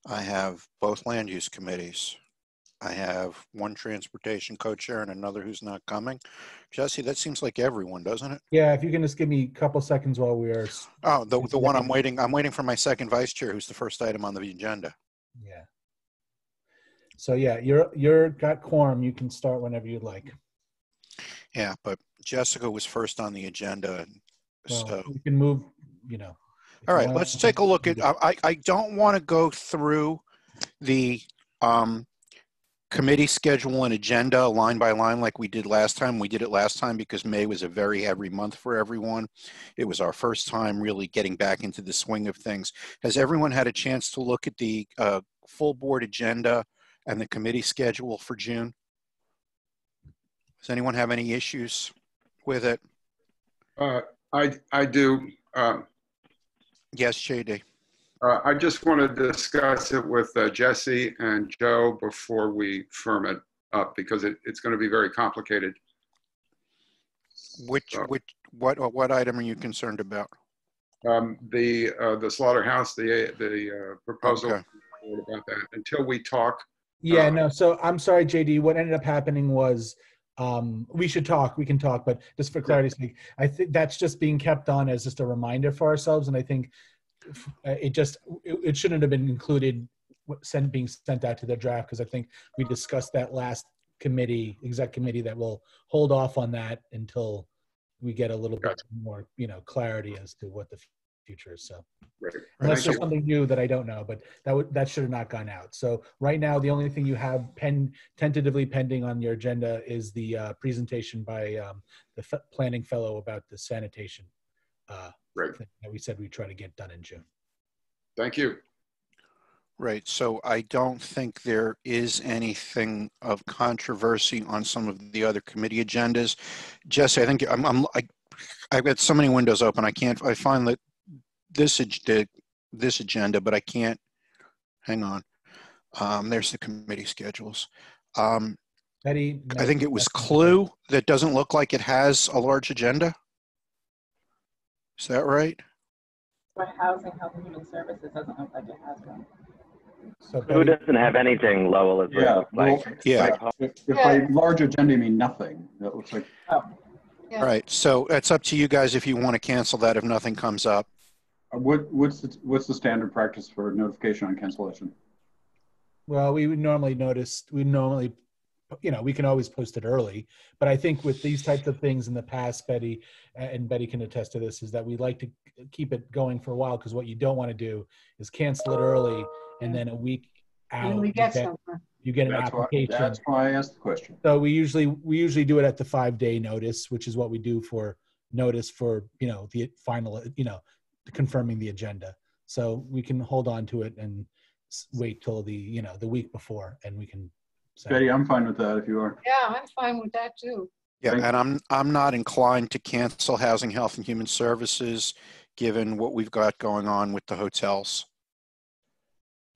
I have both land use committees. I have one transportation co-chair and another who's not coming. Jesse, that seems like everyone, doesn't it? Yeah, if you can just give me a couple seconds while we are. Oh, the one I'm waiting for my second vice chair, who's the first item on the agenda. Yeah. So yeah, you're got quorum. You can start whenever you'd like. Yeah, but Jessica was first on the agenda. Well, So you can move, all right, let's take a look at, I don't want to go through the committee schedule and agenda line by line like we did last time. We did it last time because May was a very heavy month for everyone. It was our first time really getting back into the swing of things. Has everyone had a chance to look at the full board agenda and the committee schedule for June? Does anyone have any issues with it? I do. Yes, JD. I just want to discuss it with Jesse and Joe before we firm it up because it's going to be very complicated. What item are you concerned about? The slaughterhouse, the proposal. Okay. About that until we talk. Yeah, no. So I'm sorry, JD. What ended up happening was we should talk. We can talk, but just for clarity's sake, I think that's just being kept on as just a reminder for ourselves, and I think it shouldn't have been included being sent out to the draft because I think we discussed that last exec committee that we'll hold off on that until we get a little bit more clarity as to what the future is. So unless there's something new that I don't know, but that should have not gone out. So right now the only thing you have tentatively pending on your agenda is the presentation by the planning fellow about the sanitation thing that we said we'd try to get done in June. Thank you. Right. So I don't think there is anything of controversy on some of the other committee agendas. Jesse, I think I've got so many windows open. I find that this agenda, but I can't. Hang on. There's the committee schedules. Betty, I think it was Clue that doesn't look like it has a large agenda. Is that right? For Housing, Health and Human Services doesn't look like it has one. So Who doesn't have anything, Lowell? Is Yeah, like, if by large agenda you mean nothing, that looks like. Oh. Yeah. All right. So it's up to you guys if you want to cancel that if nothing comes up. What's the standard practice for notification on cancellation? Well, we would normally we can always post it early, but I think with these types of things in the past, Betty, and Betty can attest to this, is that we like to keep it going for a while because what you don't want to do is cancel it early and then a week out you get an application. That's why I asked the question. So we usually do it at the 5-day notice, which is what we do for notice for the final confirming the agenda. So we can hold on to it and wait till the week before, and we can. Betty, I'm fine with that if you are. Yeah, I'm fine with that too. Yeah, and I'm not inclined to cancel Housing, Health, and Human Services, given what we've got going on with the hotels.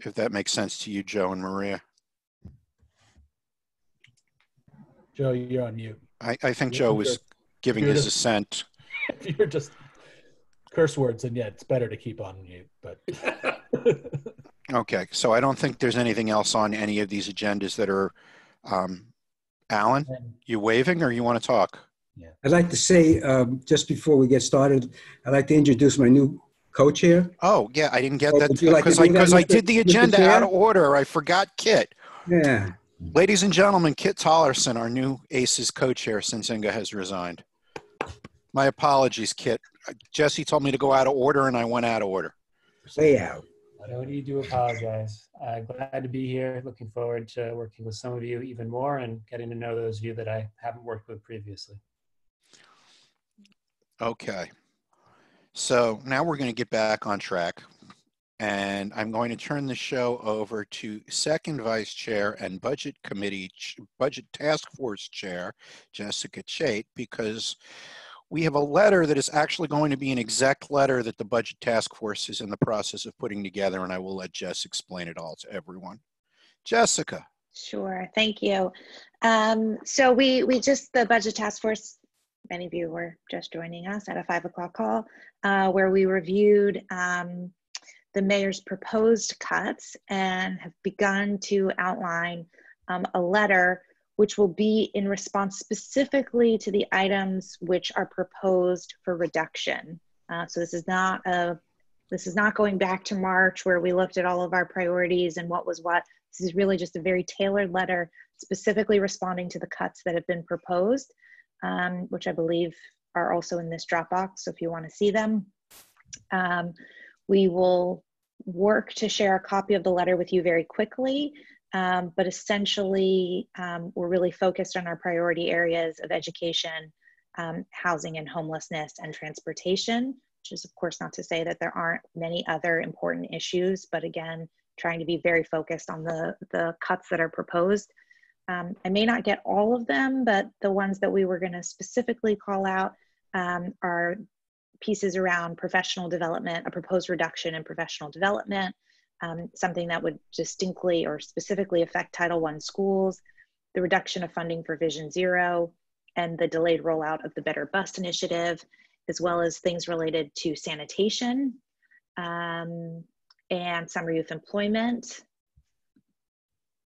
If that makes sense to you, Joe and Maria. Joe, you're on mute. I think Joe was giving his assent. You're just curse words, and yet it's better to keep on mute. But okay, so I don't think there's anything else on any of these agendas that are. Alan, you waving or you want to talk? Yeah. I'd like to say just before we get started, I'd like to introduce my new co-chair. Oh yeah, I didn't get that because I did the agenda out of order. I forgot Kit. Yeah. Ladies and gentlemen, Kit Tollerson, our new ACES co-chair since Inga has resigned. My apologies, Kit. Jesse told me to go out of order and I went out of order. Way out. No need to apologize. Glad to be here. Looking forward to working with some of you even more and getting to know those of you that I haven't worked with previously. Okay. So now we're going to get back on track. And I'm going to turn the show over to second vice chair and budget task force chair, Jessica Chait, because we have a letter that is actually going to be an exec letter that the budget task force is in the process of putting together, and I will let Jess explain it all to everyone. Jessica. Sure, thank you. So the budget task force, many of you were just joining us at a 5 o'clock call where we reviewed the mayor's proposed cuts and have begun to outline a letter which will be in response specifically to the items which are proposed for reduction. So this is not going back to March where we looked at all of our priorities and what was what. This is really just a very tailored letter specifically responding to the cuts that have been proposed, which I believe are also in this Dropbox, so if you want to see them. We will work to share a copy of the letter with you very quickly, but essentially we're really focused on our priority areas of education, housing and homelessness, and transportation, which is of course not to say that there aren't many other important issues, but again, trying to be very focused on the cuts that are proposed. I may not get all of them, but the ones that we were going to specifically call out are pieces around professional development, a proposed reduction in professional development, something that would distinctly or specifically affect Title I schools, the reduction of funding for Vision Zero, and the delayed rollout of the Better Bus Initiative, as well as things related to sanitation and summer youth employment,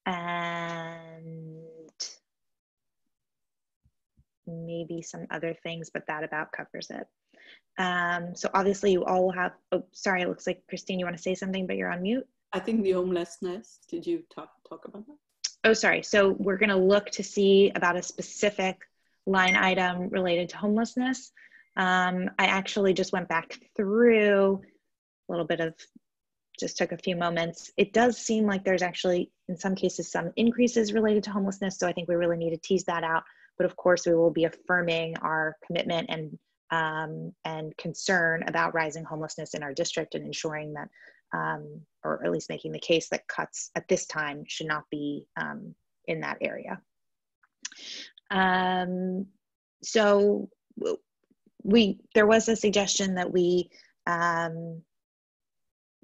and maybe some other things, but that about covers it. So obviously you all will have, oh, sorry, it looks like Christine, you want to say something, but you're on mute. I think the homelessness, did you talk about that? Oh, sorry. So we're going to look to see about a specific line item related to homelessness. I actually just went back through a little bit of, just took a few moments. It does seem like there's actually, in some cases, some increases related to homelessness. So I think we really need to tease that out. But of course, we will be affirming our commitment and concern about rising homelessness in our district and ensuring that, or at least making the case that cuts at this time should not be in that area. So there was a suggestion that we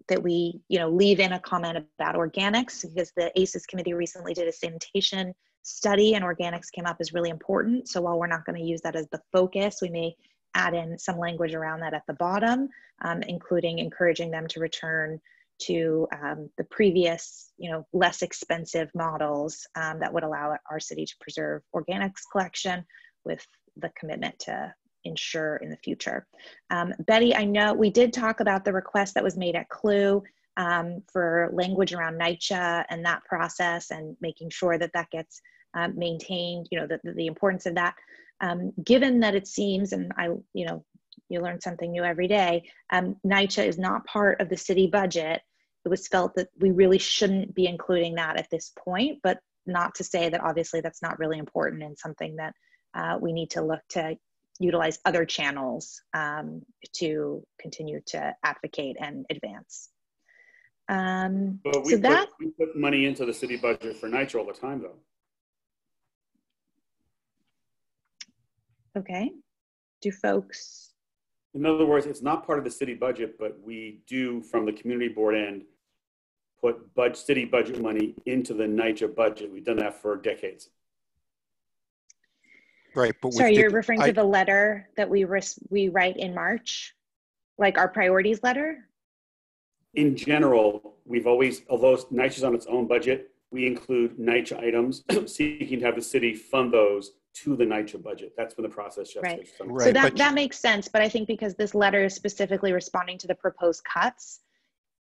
leave in a comment about organics, because the ACES committee recently did a sanitation study and organics came up as really important. So while we're not going to use that as the focus, we may add in some language around that at the bottom, including encouraging them to return to the previous, less expensive models that would allow our city to preserve organics collection with the commitment to ensure in the future. Betty, I know we did talk about the request that was made at CLU for language around NYCHA and that process and making sure that that gets maintained, the importance of that. Given that it seems, and you learn something new every day, NYCHA is not part of the city budget. It was felt that we really shouldn't be including that at this point, but not to say that obviously that's not really important and something that we need to look to utilize other channels to continue to advocate and advance. But we put money into the city budget for NYCHA all the time, though. Okay. Do folks? In other words, it's not part of the city budget, but we do, from the community board end, put city budget money into the NYCHA budget. We've done that for decades. Right, but sorry, you're referring to the letter that we write in March, like our priorities letter? In general, we've always, although NYCHA's on its own budget, we include NYCHA items seeking to have the city fund those to the NYCHA budget. That's been the process. Right. So that makes sense, but I think because this letter is specifically responding to the proposed cuts,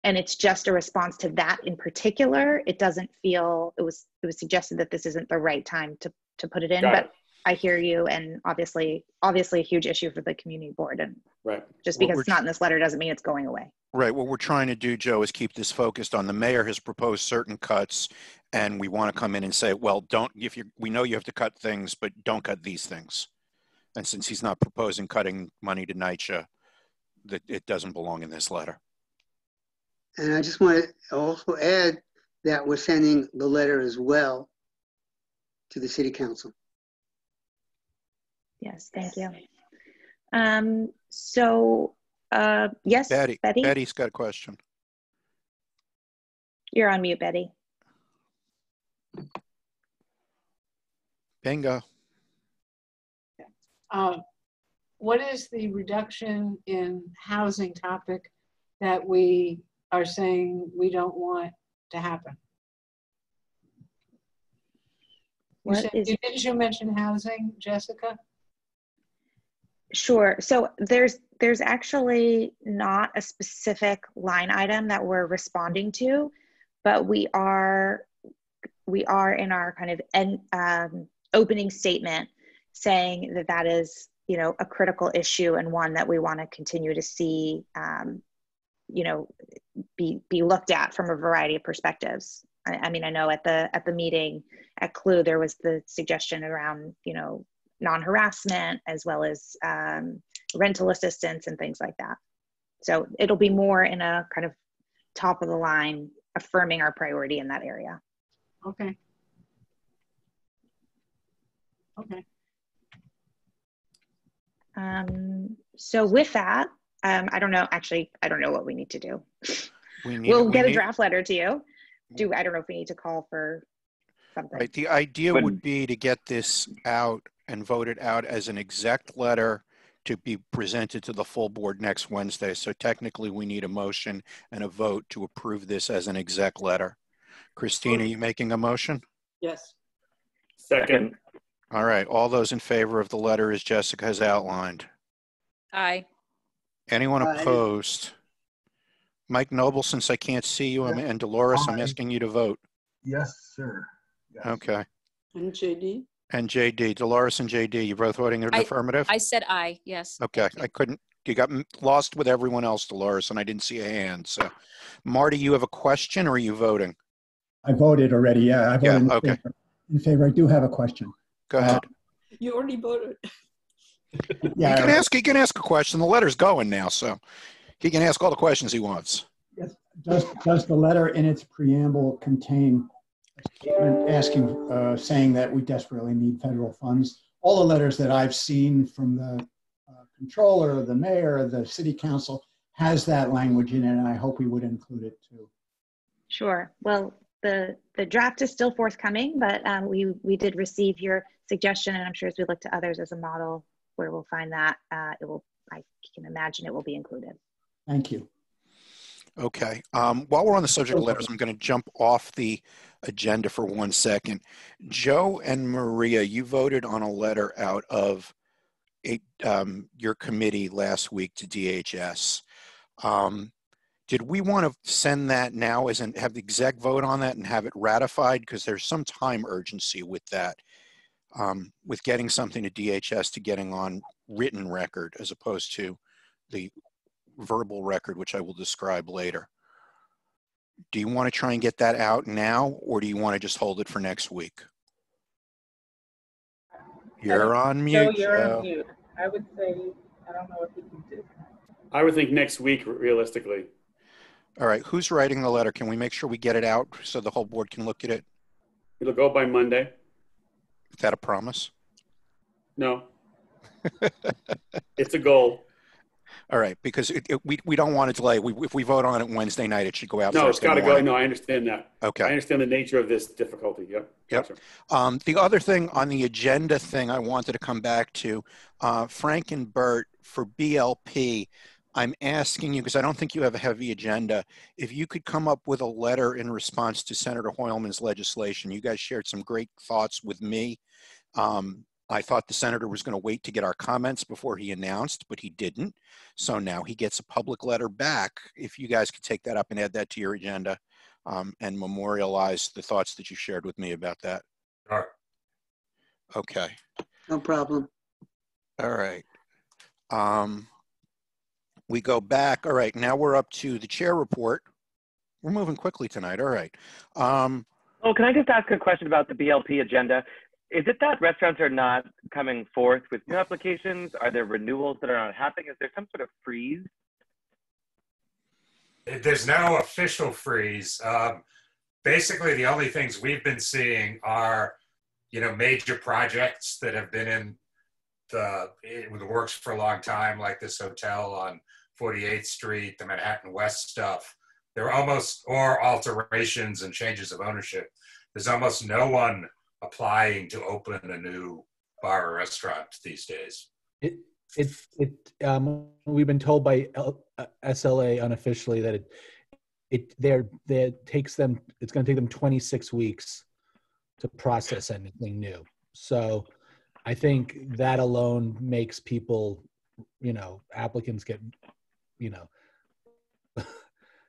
and it's just a response to that in particular, it doesn't feel, it was suggested that this isn't the right time to put it in. But I hear you, and obviously a huge issue for the community board, and right. Just because it's not in this letter doesn't mean it's going away. Right. What we're trying to do, Joe, is keep this focused on the mayor has proposed certain cuts, and we want to come in and say, well, we know you have to cut things, but don't cut these things. And since he's not proposing cutting money to NYCHA, that it doesn't belong in this letter. And I just want to also add that we're sending the letter as well to the city council. Yes, thank you. Yes, Betty? Betty's got a question. You're on mute, Betty. Bingo. What is the reduction in housing topic that we are saying we don't want to happen? Didn't you mention housing, Jessica? Sure. So there's actually not a specific line item that we're responding to, but we are in our kind of opening statement saying that that is, you know, a critical issue and one that we want to continue to see, you know, be looked at from a variety of perspectives. I mean, I know at the meeting at CLU, there was the suggestion around, you know, non-harassment as well as rental assistance and things like that. So it'll be more in a kind of top of the line, affirming our priority in that area. Okay. Okay. So with that, I don't know, actually, I don't know what we need to do. We'll get a draft letter to you. I don't know if we need to call for something. Right. The idea would be to get this out and vote it out as an exec letter to be presented to the full board next Wednesday. So technically we need a motion and a vote to approve this as an exec letter. Christine, are you making a motion? Yes. Second. All right. All those in favor of the letter as Jessica has outlined? Aye. Anyone opposed? Mike Noble, since I can't see you, and Dolores, I'm asking you to vote. Yes, sir. Yes. Okay. And JD? And JD, Dolores and JD, you both voting in the affirmative? I said aye, yes. Okay, I couldn't, you got lost with everyone else, Dolores, and I didn't see a hand. So, Marty, you have a question or are you voting? I voted already, yeah. I voted okay. in favor. I do have a question. Go ahead. You already voted. Yeah, he can ask a question. The letter's going now, so he can ask all the questions he wants. Yes. Does the letter in its preamble contain a statement asking, saying that we desperately need federal funds? All the letters that I've seen from the controller, the mayor, the city council has that language in it, and I hope we would include it too. Sure. Well, the draft is still forthcoming, but we did receive your suggestion, and I'm sure as we look to others as a model where we'll find that, I can imagine it will be included. Thank you. Okay. While we're on the subject of letters, I'm going to jump off the agenda for 1 second. Joe and Maria, you voted on a letter out of your committee last week to DHS. Did we want to send that now have the exec vote on that and have it ratified? Because there's some time urgency with that, with getting something to DHS to getting on written record as opposed to the verbal record, which I will describe later. Do you want to try and get that out now, or do you want to just hold it for next week? You're on mute. You're on mute. I would say, I don't know if you can do that. I would think next week, realistically. All right, who's writing the letter? Can we make sure we get it out so the whole board can look at it? It'll go by Monday. Is that a promise? No. It's a goal. All right, because we don't want to delay. If we vote on it Wednesday night, it should go out. No, Thursday it's got to morning. go. No, I understand that. Okay. I understand the nature of this difficulty. Yep. Yep. The other thing on the agenda thing I wanted to come back to, Frank and Bert, for BLP, I'm asking you, because I don't think you have a heavy agenda, if you could come up with a letter in response to Senator Hoylman's legislation. You guys shared some great thoughts with me. I thought the senator was going to wait to get our comments before he announced, but he didn't. So now he gets a public letter back. If you guys could take that up and add that to your agenda and memorialize the thoughts that you shared with me about that. All right. Okay. No problem. All right. We go back. All right. Now we're up to the chair report. We're moving quickly tonight. All right. Oh, can I just ask a question about the BLP agenda? Is it that restaurants are not coming forth with new applications? Are there renewals that are not happening? Is there some sort of freeze? There's no official freeze. Basically, the only things we've been seeing are, major projects that have been in the works for a long time, like this hotel on 48th Street, the Manhattan West stuff. They're almost, or alterations and changes of ownership. There's almost no one applying to open a new bar or restaurant these days. We've been told by SLA unofficially that it's going to take them 26 weeks to process anything new. So I think that alone makes people, applicants get,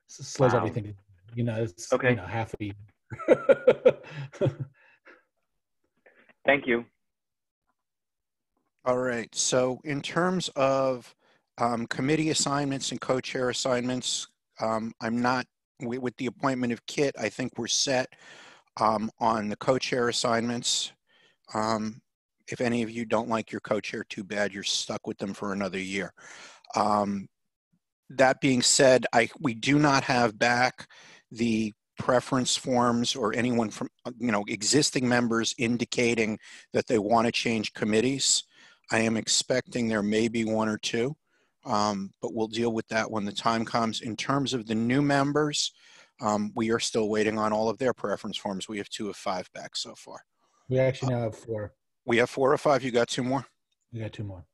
slows Wow. everything. It's Okay. half a year. Thank you. All right. So in terms of committee assignments and co-chair assignments, with the appointment of Kit, I think we're set on the co-chair assignments. If any of you don't like your co-chair, too bad, you're stuck with them for another year. That being said, we do not have back the preference forms or anyone from, existing members indicating that they want to change committees. I am expecting there may be one or two, but we'll deal with that when the time comes. In terms of the new members, we are still waiting on all of their preference forms. We have 2 of 5 back so far. We actually now have 4. We have 4 or 5. You got 2 more? We got 2 more.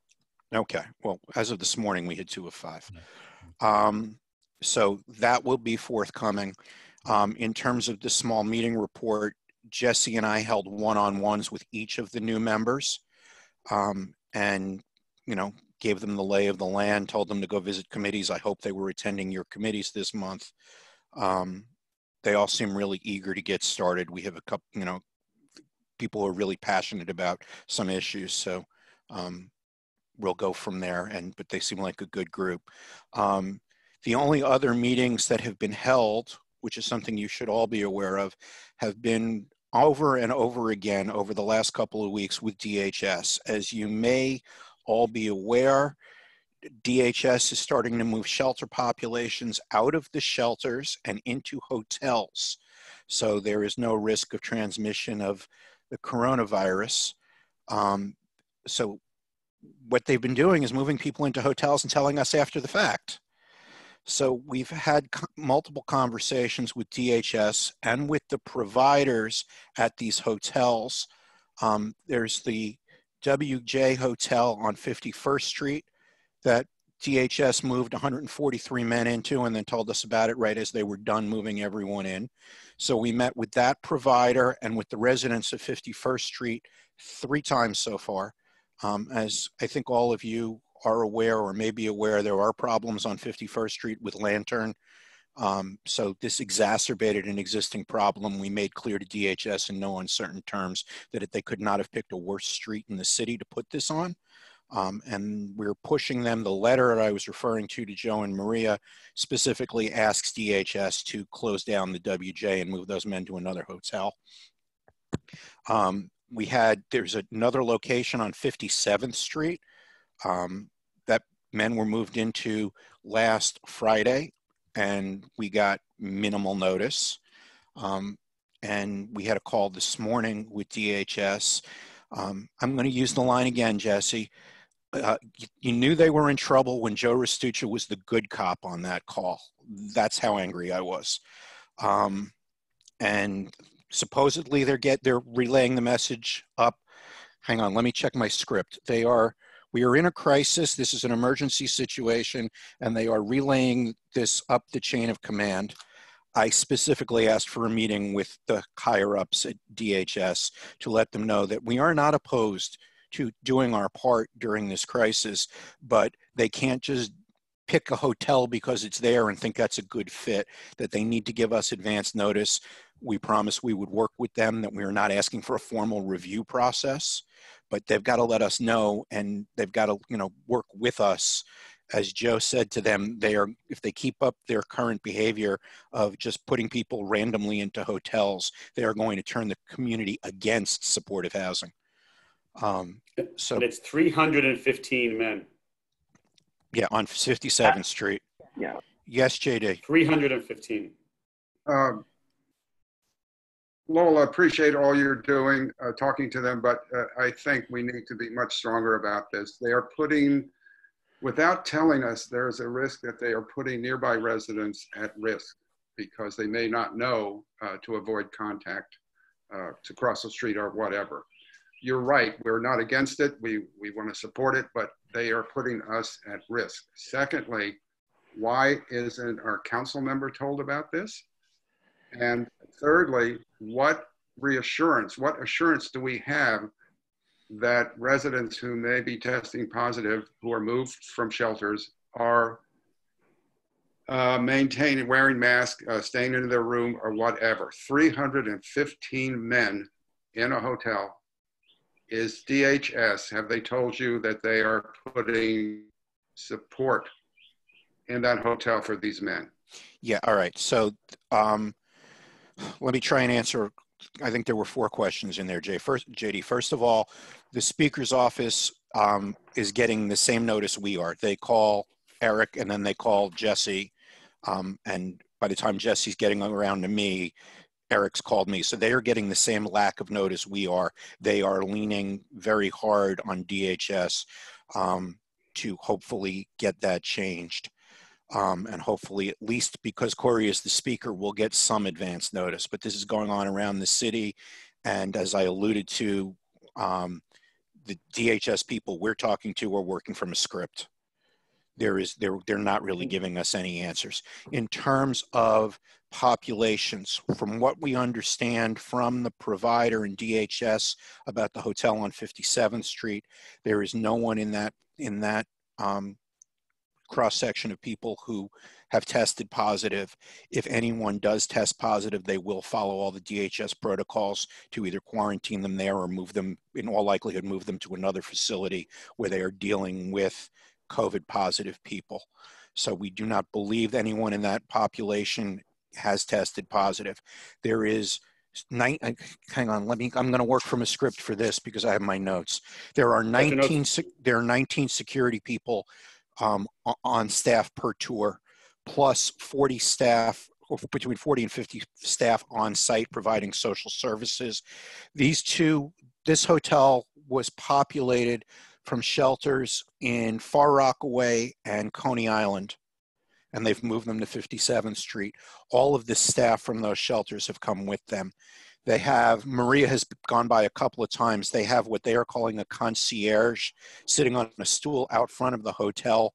Okay. Well, as of this morning, we had 2 of 5. Yeah. So that will be forthcoming. In terms of the small meeting report, Jesse and I held one-on-ones with each of the new members, and, gave them the lay of the land, told them to go visit committees. I hope they were attending your committees this month. They all seem really eager to get started. We have a couple, people who are really passionate about some issues. So we'll go from there, but they seem like a good group. The only other meetings that have been held, which is something you should all be aware of, have been over and over again over the last couple of weeks with DHS. As you may all be aware, DHS is starting to move shelter populations out of the shelters and into hotels. So there is no risk of transmission of the coronavirus. So what they've been doing is moving people into hotels and telling us after the fact. So we've had multiple conversations with DHS and with the providers at these hotels. There's the WJ Hotel on 51st Street that DHS moved 143 men into and then told us about it right as they were done moving everyone in. So we met with that provider and with the residents of 51st Street 3 times so far. As I think all of you are aware or may be aware, there are problems on 51st Street with Lantern. So this exacerbated an existing problem. We made clear to DHS in no uncertain terms that they could not have picked a worse street in the city to put this on. And we're pushing them. The letter that I was referring to Joe and Maria specifically asks DHS to close down the WJ and move those men to another hotel. There's another location on 57th Street that men were moved into last Friday, and we got minimal notice. And we had a call this morning with DHS. I'm going to use the line again, Jesse. You knew they were in trouble when Joe Restuccia was the good cop on that call. That's how angry I was. And supposedly they're relaying the message up. Hang on, let me check my script. We are in a crisis. This is an emergency situation, and they are relaying this up the chain of command. I specifically asked for a meeting with the higher ups at DHS to let them know that we are not opposed to doing our part during this crisis, but they can't just pick a hotel because it's there and think that's a good fit, that they need to give us advance notice. We promised we would work with them, that we are not asking for a formal review process, but they've got to let us know, and they've got to, work with us. As Joe said to them, if they keep up their current behavior of just putting people randomly into hotels, they are going to turn the community against supportive housing. So and it's 315 men. Yeah, on 57th Street. Yeah. Yes, JD. 315. Lowell, I appreciate all you're doing, talking to them, but I think we need to be much stronger about this. They are putting, without telling us, there's a risk that they are putting nearby residents at risk because they may not know to avoid contact, to cross the street or whatever. You're right, we're not against it. We want to support it, but they are putting us at risk. Secondly, Why isn't our council member told about this? And thirdly, what assurance do we have that residents who may be testing positive, who are moved from shelters, are maintaining, wearing masks, staying in their room or whatever? 315 men in a hotel. Is DHS, have they told you that they are putting support in that hotel for these men? Yeah, all right. So let me try and answer. I think there were 4 questions in there, JD. First of all, the Speaker's office is getting the same notice we are. They call Eric and then they call Jesse. And by the time Jesse's getting around to me, Eric's called me. So they are getting the same lack of notice we are. They are leaning very hard on DHS to hopefully get that changed. And hopefully, at least because Corey is the speaker, we'll get some advance notice. But this is going on around the city. And as I alluded to, the DHS people we're talking to are working from a script. They're not really giving us any answers. In terms of populations, from what we understand from the provider and DHS about the hotel on 57th Street, there is no one in that cross-section of people who have tested positive. If anyone does test positive, they will follow all the DHS protocols to either quarantine them there or move them, in all likelihood, move them to another facility where they are dealing with COVID positive people. So we do not believe anyone in that population has tested positive. There is hang on, I'm going to work from a script for this because I have my notes. There are 19 security people on staff per tour, plus 40 staff, or between 40 and 50 staff on site providing social services. This hotel was populated from shelters in Far Rockaway and Coney Island, and they've moved them to 57th Street. All of the staff from those shelters have come with them. They have, Maria has gone by a couple of times, they have what they are calling a concierge sitting on a stool out front of the hotel.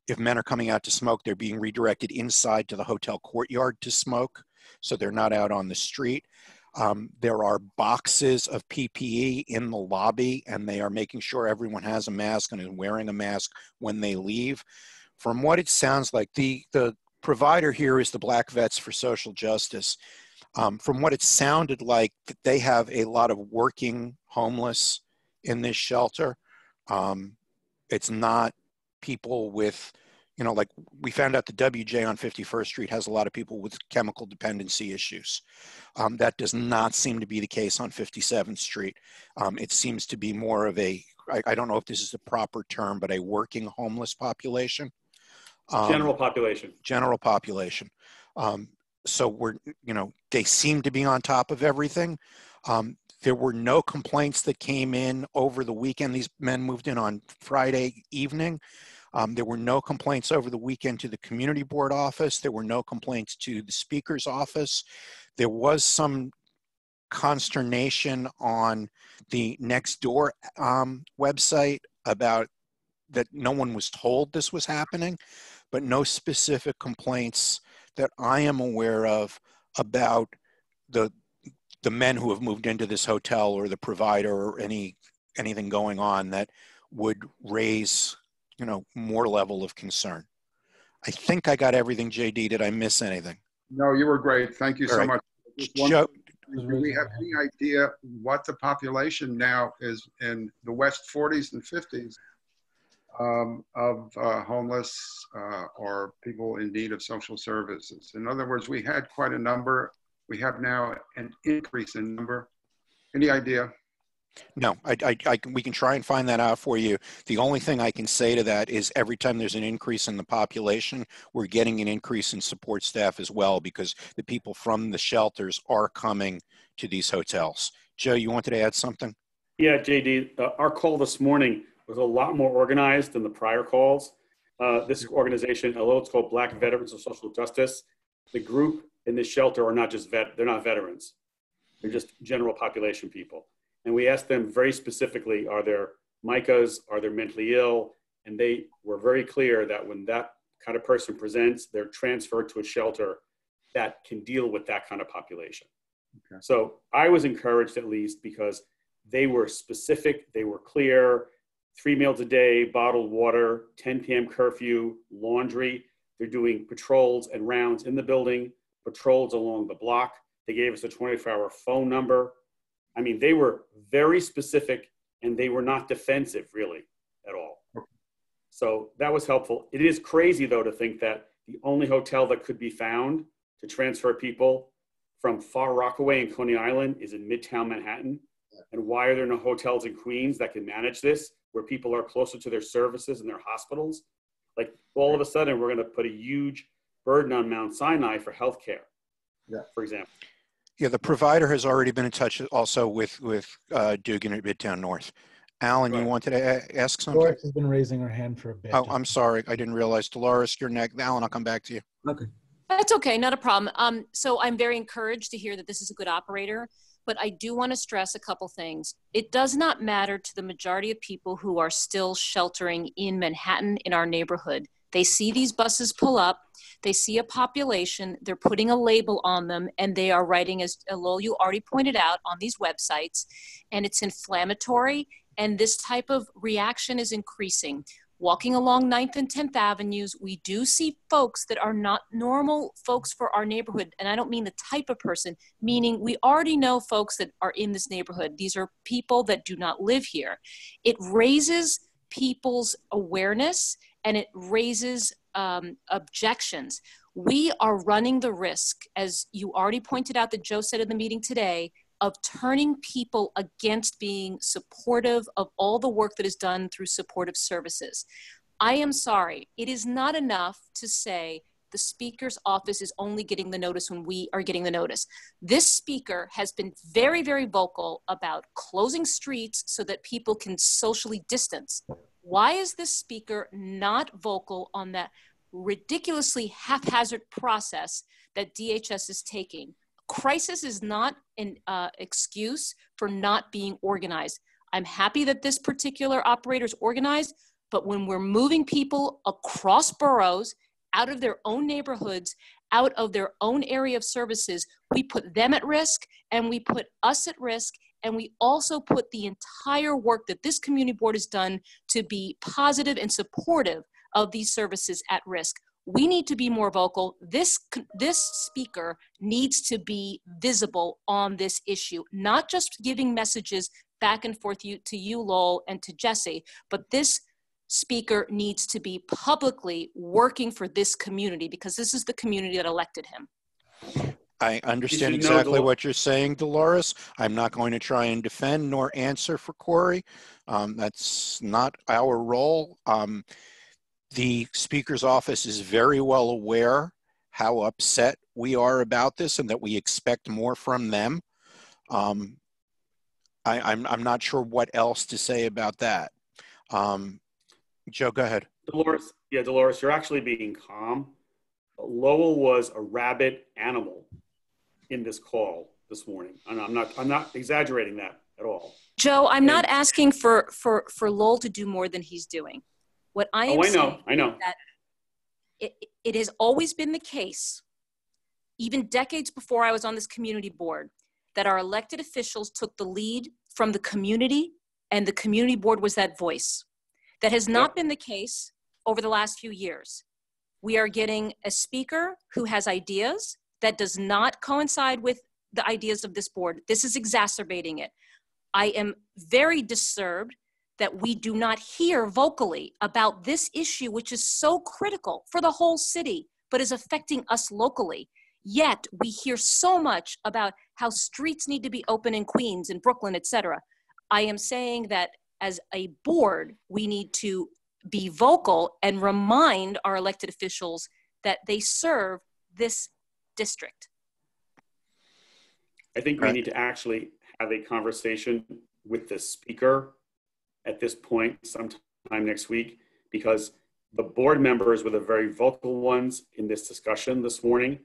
If men are coming out to smoke, they're being redirected inside to the hotel courtyard to smoke, so they're not out on the street. There are boxes of PPE in the lobby, and they are making sure everyone has a mask and is wearing a mask when they leave. From what it sounds like, the provider here is the Black Vets for Social Justice. From what it sounded like, they have a lot of working homeless in this shelter. It's not people with, like we found out the WJ on 51st Street has a lot of people with chemical dependency issues. That does not seem to be the case on 57th Street. It seems to be more of I don't know if this is the proper term, but a working homeless population. General population. General population. So they seem to be on top of everything. There were no complaints that came in over the weekend. These men moved in on Friday evening. There were no complaints over the weekend to the community board office. There were no complaints to the speaker's office. There was some consternation on the Nextdoor website about that no one was told this was happening, but no specific complaints that I am aware of about the men who have moved into this hotel or the provider or anything going on that would raise more level of concern. I think I got everything, JD. Did I miss anything? No, you were great. Thank you so much. Joe, do we have any idea what the population now is in the West 40s and 50s of homeless or people in need of social services? In other words, we had quite a number. We have now an increase in number. Any idea? No, we can try and find that out for you. The only thing I can say to that is every time there's an increase in the population, we're getting an increase in support staff as well, because the people from the shelters are coming to these hotels. Joe, you wanted to add something? Yeah, JD, our call this morning was a lot more organized than the prior calls. This organization, although it's called Black Veterans of Social Justice, the group in this shelter are not just they're not veterans. They're just general population people. And we asked them very specifically, are there MICAs, are there mentally ill? And they were very clear that when that kind of person presents, they're transferred to a shelter that can deal with that kind of population. Okay. So I was encouraged, at least, because they were specific, they were clear, 3 meals a day, bottled water, 10 p.m. curfew, laundry. They're doing patrols and rounds in the building, patrols along the block. They gave us a 24-hour phone number. I mean, they were very specific, and they were not defensive, really, at all. So that was helpful. It is crazy, though, to think that the only hotel that could be found to transfer people from Far Rockaway and Coney Island is in Midtown Manhattan. And why are there no hotels in Queens that can manage this, where people are closer to their services and their hospitals? Like, all of a sudden, we're going to put a huge burden on Mount Sinai for healthcare, for example. Yeah, the provider has already been in touch also with Dugan at Midtown North. Alan, you wanted to ask something? Dolores has been raising her hand for a bit. Oh, I'm sorry. I didn't realize. Dolores, you're next. Alan, I'll come back to you. Okay. That's okay, not a problem. So I'm very encouraged to hear that this is a good operator, but I do want to stress a couple things. It does not matter to the majority of people who are still sheltering in Manhattan in our neighborhood. They see these buses pull up, they see a population, they're putting a label on them, and they are writing, as Lowell, you already pointed out, on these websites, and it's inflammatory, and this type of reaction is increasing. Walking along 9th and 10th Avenues, we do see folks that are not normal folks for our neighborhood. And I don't mean the type of person, meaning we already know folks that are in this neighborhood. These are people that do not live here. It raises people's awareness, and it raises objections. We are running the risk, as you already pointed out that Joe said in the meeting today, of turning people against being supportive of all the work that is done through supportive services. I am sorry, it is not enough to say the speaker's office is only getting the notice when we are getting the notice. This speaker has been very, very vocal about closing streets so that people can socially distance. Why is this speaker not vocal on that ridiculously haphazard process that DHS is taking? Crisis is not an excuse for not being organized. I'm happy that this particular operator is organized, but when we're moving people across boroughs, out of their own neighborhoods, out of their own area of services, we put them at risk, and we put us at risk, and we also put the entire work that this community board has done to be positive and supportive of these services at risk. We need to be more vocal. This speaker needs to be visible on this issue, not just giving messages back and forth to you, Lowell, and to Jesse, but this speaker needs to be publicly working for this community, because this is the community that elected him. I understand exactly what you're saying, Dolores. I'm not going to try and defend nor answer for Corey. That's not our role. The Speaker's office is very well aware how upset we are about this and that we expect more from them. I'm not sure what else to say about that. Joe, go ahead. Dolores, Dolores, you're actually being calm. Lowell was a rabid animal in this call this morning. And I'm not exaggerating that at all. Joe, I'm not asking for Lowell to do more than he's doing. What I am saying I know. Is that it has always been the case, even decades before I was on this community board, that our elected officials took the lead from the community, and the community board was that voice. That has not been the case over the last few years. We are getting a speaker who has ideas that does not coincide with the ideas of this board. This is exacerbating it. I am very disturbed that we do not hear vocally about this issue, which is so critical for the whole city, but is affecting us locally. Yet we hear so much about how streets need to be open in Queens and Brooklyn, et cetera. I am saying that as a board, we need to be vocal and remind our elected officials that they serve this district. I think we need to actually have a conversation with the speaker at this point sometime next week, because the board members were the very vocal ones in this discussion this morning.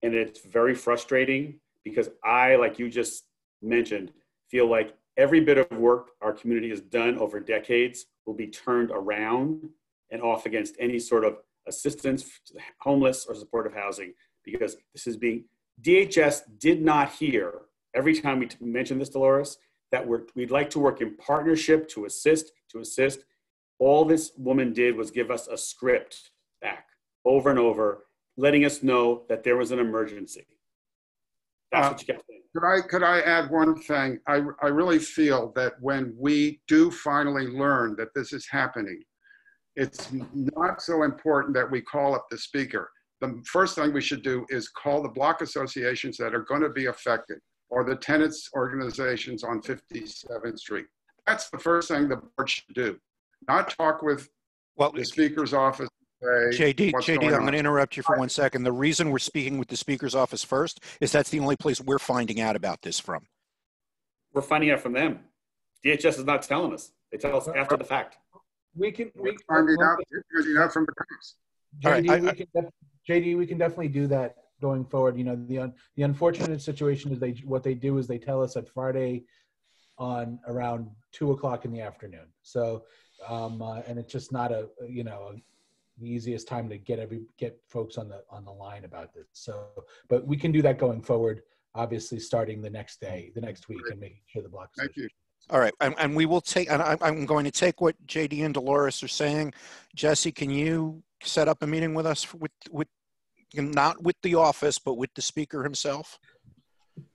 And it's very frustrating because I, like you just mentioned, feel like every bit of work our community has done over decades will be turned around and off against any sort of assistance to the homeless or supportive housing, because this is being, DHS did not hear, every time we mention this, Dolores, that we'd like to work in partnership to assist. All this woman did was give us a script back over and over, letting us know that there was an emergency. That's what you kept saying. Could I add one thing? I really feel that when we do finally learn that this is happening, it's not so important that we call up the speaker. The first thing we should do is call the block associations that are going to be affected, or the tenants organizations on 57th Street. That's the first thing the board should do. Not talk with the speaker's office. JD, I'm going to interrupt you for 1 second. The reason we're speaking with the speaker's office first is that's the only place we're finding out about this from. We're finding out from them. DHS is not telling us. They tell us after the fact. We can finding out from the cops. JD, we can definitely do that going forward. You know, the unfortunate situation is what they do is they tell us at Friday on around 2 o'clock in the afternoon. So, and it's just not the easiest time to get folks on the line about this. So, but we can do that going forward, obviously starting the next week, and making sure the block. Thank you. All right, and we will take, and I'm going to take what JD and Dolores are saying. Jesse, can you set up a meeting with us with not with the office, but with the speaker himself?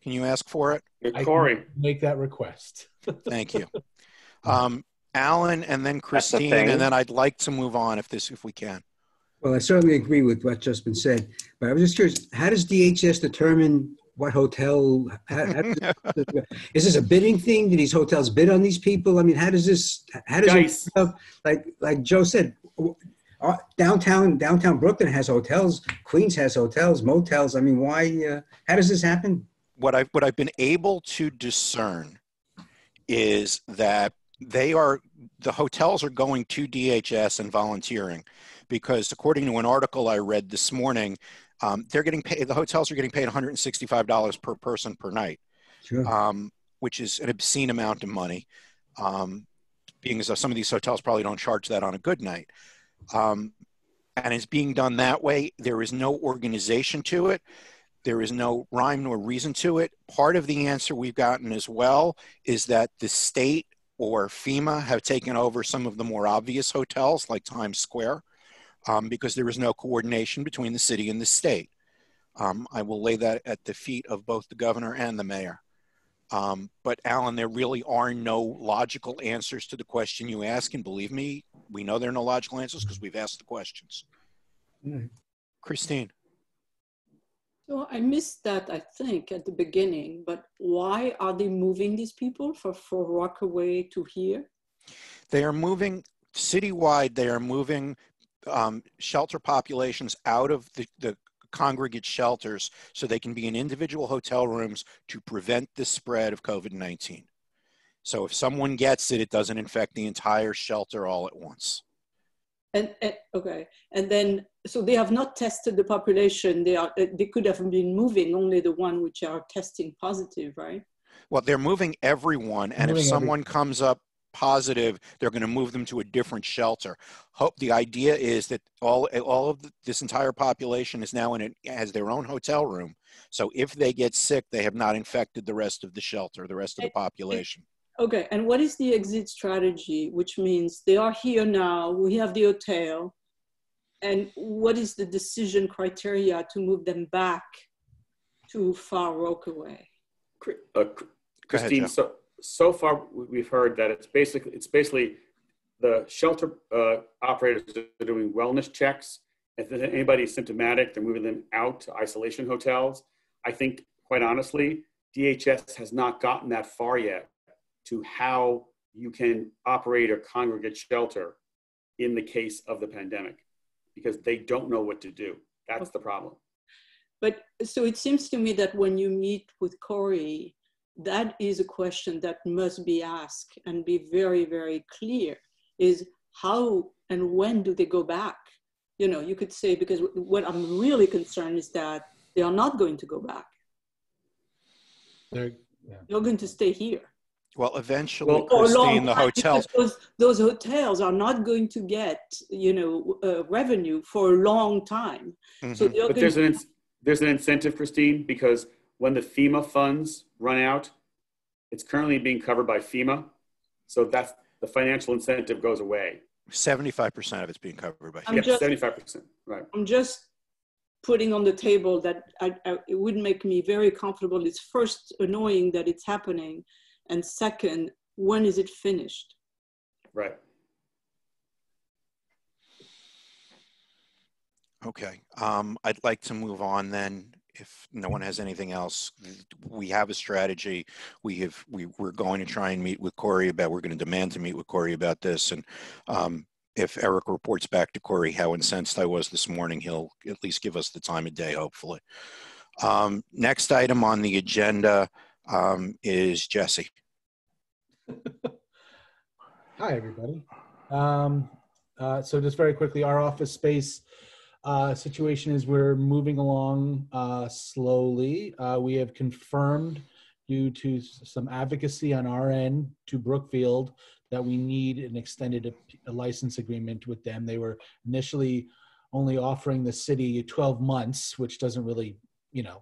Can you ask for it? Corey, make that request. Thank you. Alan, and then Christine, and then I'd like to move on if we can. Well, I certainly agree with what's just been said, but I was just curious, how does DHS determine what hotel, is this a bidding thing? Do these hotels bid on these people? I mean, how does it, like Joe said, downtown Brooklyn has hotels, Queens has hotels, motels. I mean, why, how does this happen? What I've been able to discern is that the hotels are going to DHS and volunteering, because according to an article I read this morning, they're getting paid, the hotels are getting paid $165 per person per night, sure. Which is an obscene amount of money, being as though some of these hotels probably don't charge that on a good night. And it's being done that way. There is no organization to it. There is no rhyme nor reason to it. Part of the answer we've gotten as well is that the state or FEMA have taken over some of the more obvious hotels like Times Square, because there is no coordination between the city and the state. I will lay that at the feet of both the governor and the mayor. But Alan, there really are no logical answers to the question you ask, and believe me, we know there are no logical answers because we've asked the questions. Christine. So I missed that, I think, at the beginning, but why are they moving these people from Rockaway to here? They are moving citywide. They are moving shelter populations out of the congregate shelters so they can be in individual hotel rooms to prevent the spread of COVID-19. So if someone gets it, it doesn't infect the entire shelter all at once. And okay, and then so they have not tested the population. They could have been moving only the one which are testing positive, right? Well, they're moving everyone, and if someone comes up positive, they're going to move them to a different shelter. The idea is that all of this entire population is now has their own hotel room. So if they get sick, they have not infected the rest of the shelter, the rest of the population. Okay, and what is the exit strategy? Which means they are here now, we have the hotel, and what is the decision criteria to move them back to Far Rockaway? Christine, so far we've heard that it's basically the shelter operators are doing wellness checks. If anybody's symptomatic, they're moving them out to isolation hotels. I think, quite honestly, DHS has not gotten that far yet to how you can operate a congregate shelter in the case of the pandemic, because they don't know what to do. That's the problem. But so it seems to me that when you meet with Corey, that is a question that must be asked and be very, very clear, is how and when do they go back? You know, you could say, because what I'm really concerned is that they are not going to go back. They're going to stay here. Well, evenally, Well, for a long Christine, the time, hotels. because those hotels are not going to get, revenue for a long time. So they're But going there's an incentive, Christine, because when the FEMA funds run out, it's currently being covered by FEMA. So that's the financial incentive goes away. 75% of it's being covered by FEMA. I'm just 75%, right. I'm just putting on the table that it would make me very comfortable. It's first annoying that it's happening, and second, when is it finished? Right. Okay. I'd like to move on then. If no one has anything else, we have a strategy. We're going to try and meet with Corey we're going to demand to meet with Corey about this. And if Eric reports back to Corey how incensed I was this morning, he'll at least give us the time of day, hopefully. Next item on the agenda is Jesse. Hi, everybody. So just very quickly, our office space situation is we're moving along slowly. We have confirmed, due to some advocacy on our end to Brookfield, that we need an extended license agreement with them. They were initially only offering the city 12 months, which doesn't really,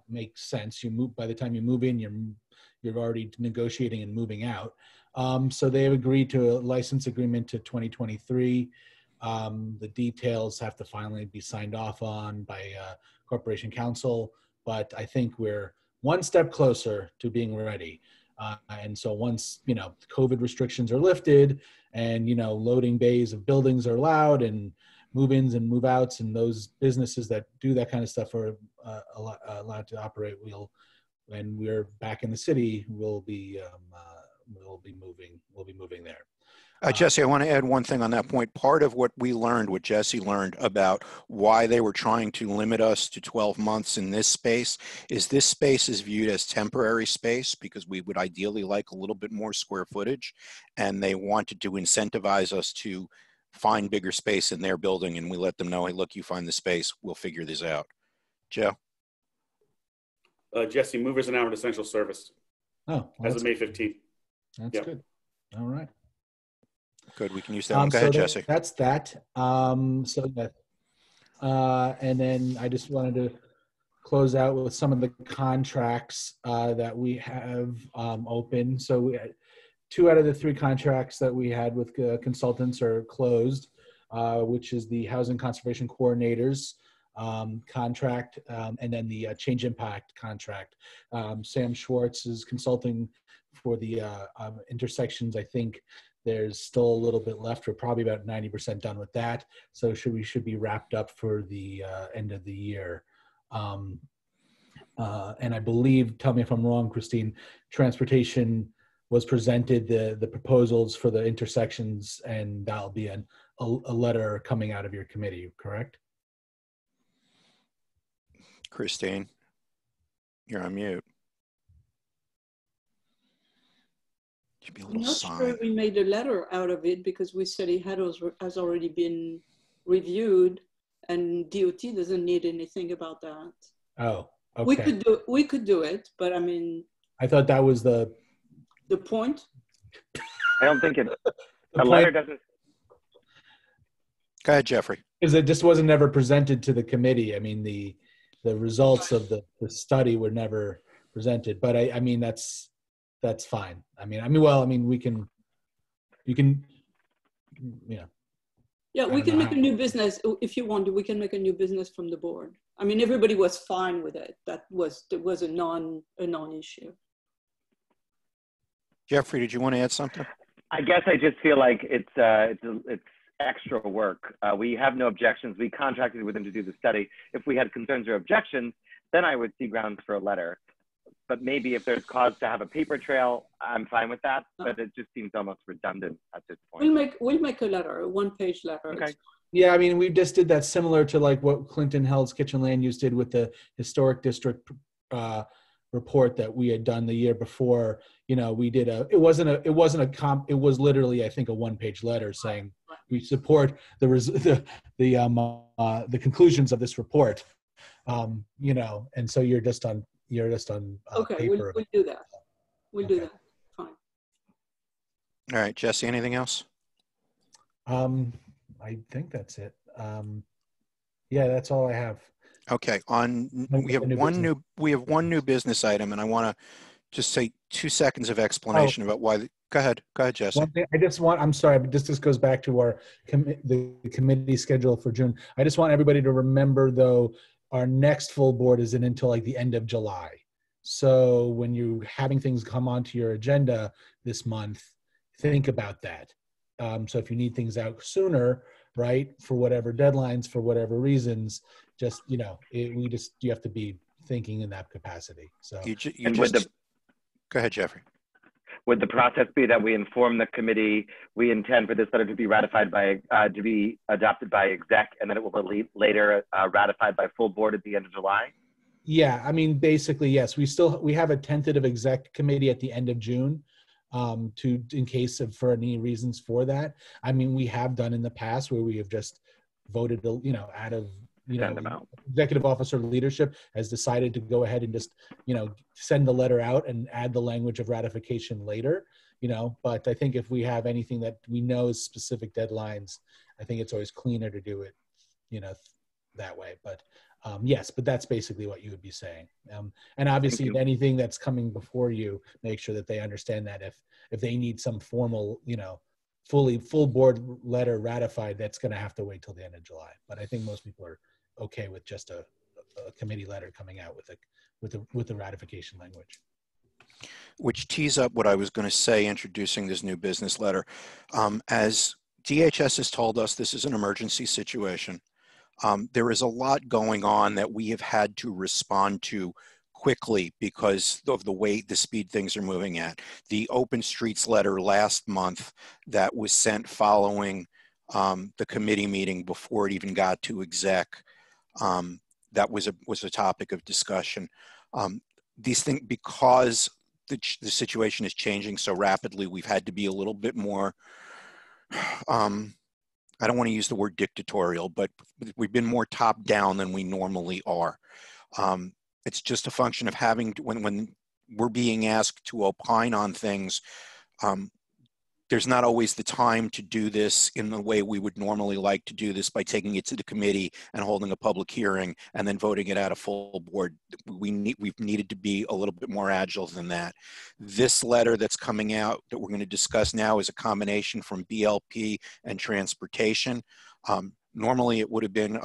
make sense. By the time you move in, you're already negotiating and moving out. So they have agreed to a license agreement to 2023. The details have to finally be signed off on by Corporation Council, but I think we're one step closer to being ready. And so once, COVID restrictions are lifted and, loading bays of buildings are allowed and move-ins and move-outs and those businesses that do that kind of stuff are allowed to operate, when we're back in the city, we'll be moving there. Jesse, I want to add one thing on that point. Part of what Jesse learned about why they were trying to limit us to 12 months in this space is viewed as temporary space because we would ideally like a little bit more square footage, and they wanted to incentivize us to find bigger space in their building, and we let them know, hey, look, you find the space, we'll figure this out. Joe? Jesse, movers are now an essential service. Oh, well, as of May 15th. That's good. All right. Good, we can use that one. Go ahead, Jesse. That's that. And then I just wanted to close out with some of the contracts that we have open. So we had 2 out of the 3 contracts that we had with consultants are closed, which is the Housing Conservation Coordinators contract, and then the Change Impact contract. Sam Schwartz is consulting for the intersections. I think there's still a little bit left. We're probably about 90% done with that. So we should be wrapped up for the end of the year. And I believe, tell me if I'm wrong, Christine, transportation was presented the proposals for the intersections, and that'll be a letter coming out of your committee, correct? Christine, you're on mute. I'm not sure we made a letter out of it because we said it has already been reviewed, and DOT doesn't need anything about that. Oh, okay. We could do it, but I mean, I thought that was the point. I don't think a letter doesn't. Go ahead, Jeffrey. Because it just wasn't ever presented to the committee. I mean, the results of the study were never presented, but I mean that's fine. You can, Yeah, we can make a new business if you want. We can make a new business from the board. I mean, everybody was fine with it. That was a non-issue. Jeffrey, did you want to add something? I guess I just feel like it's extra work. We have no objections. We contracted with them to do the study. If we had concerns or objections, then I would see grounds for a letter. But maybe if there's cause to have a paper trail, I'm fine with that. But it just seems almost redundant at this point. We'll make a letter, a 1-page letter. Okay. Yeah, I mean, we just did that similar to like what Clinton Hell's Kitchen Land Use did with the historic district report that we had done the year before. We did it was literally, I think, a 1-page letter saying we support the conclusions of this report. And so you're just on okay, paper. we'll do that. We'll do that. Fine. All right, Jesse, anything else? I think that's it. Yeah, that's all I have. Okay, we have one new business item, and I want to just say 2 seconds of explanation about why. Go ahead, Jesse. One thing I'm sorry, but this goes back to our the committee schedule for June. I just want everybody to remember, though, our next full board isn't until like the end of July. So when you're having things come onto your agenda this month, think about that. So if you need things out sooner, right, for whatever deadlines, for whatever reasons, just, you have to be thinking in that capacity. So go ahead, Jeffrey. Would the process be that we inform the committee we intend for this letter to be ratified by, to be adopted by exec, and then it will be later ratified by full board at the end of July? Yeah, I mean, basically, yes. We have a tentative exec committee at the end of June, in case for any reasons for that. I mean, we have done in the past where we have just voted, out of, executive officer leadership has decided to go ahead and just, send the letter out and add the language of ratification later, but I think if we have anything that we know is specific deadlines, I think it's always cleaner to do it, that way. But yes, but that's basically what you would be saying. And obviously anything that's coming before you, make sure that they understand that if they need some formal, full board letter ratified, that's going to have to wait till the end of July. But I think most people are okay with just a committee letter coming out with the ratification language. Which tees up what I was going to say, introducing this new business letter. As DHS has told us, this is an emergency situation. There is a lot going on that we have had to respond to quickly because of the speed things are moving at. The Open Streets letter last month that was sent following the committee meeting before it even got to exec, that was a topic of discussion. These things, because the situation is changing so rapidly, we've had to be a little bit more, I don't want to use the word dictatorial, but we've been more top down than we normally are. It's just a function of having, when we're being asked to opine on things, there's not always the time to do this in the way we would normally like to do this, by taking it to the committee and holding a public hearing and then voting it out a full board. We've needed to be a little bit more agile than that. This letter that's coming out that we're going to discuss now is a combination from BLP and transportation. Normally it would have been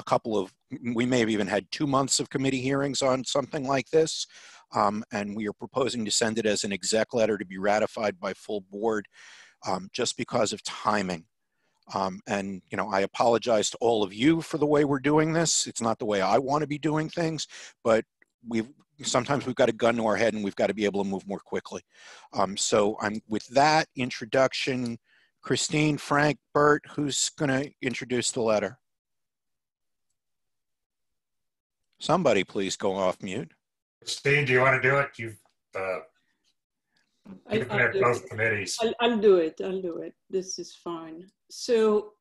we may have even had 2 months of committee hearings on something like this. And we are proposing to send it as an exec letter to be ratified by full board. Just because of timing. And, I apologize to all of you for the way we're doing this. It's not the way I want to be doing things, but sometimes we've got a gun to our head and we've got to be able to move more quickly. So with that introduction, Christine, Frank, Bert, who's going to introduce the letter? Somebody please go off mute. Christine, do you want to do it? You've both committees. I'll do it. This is fine. So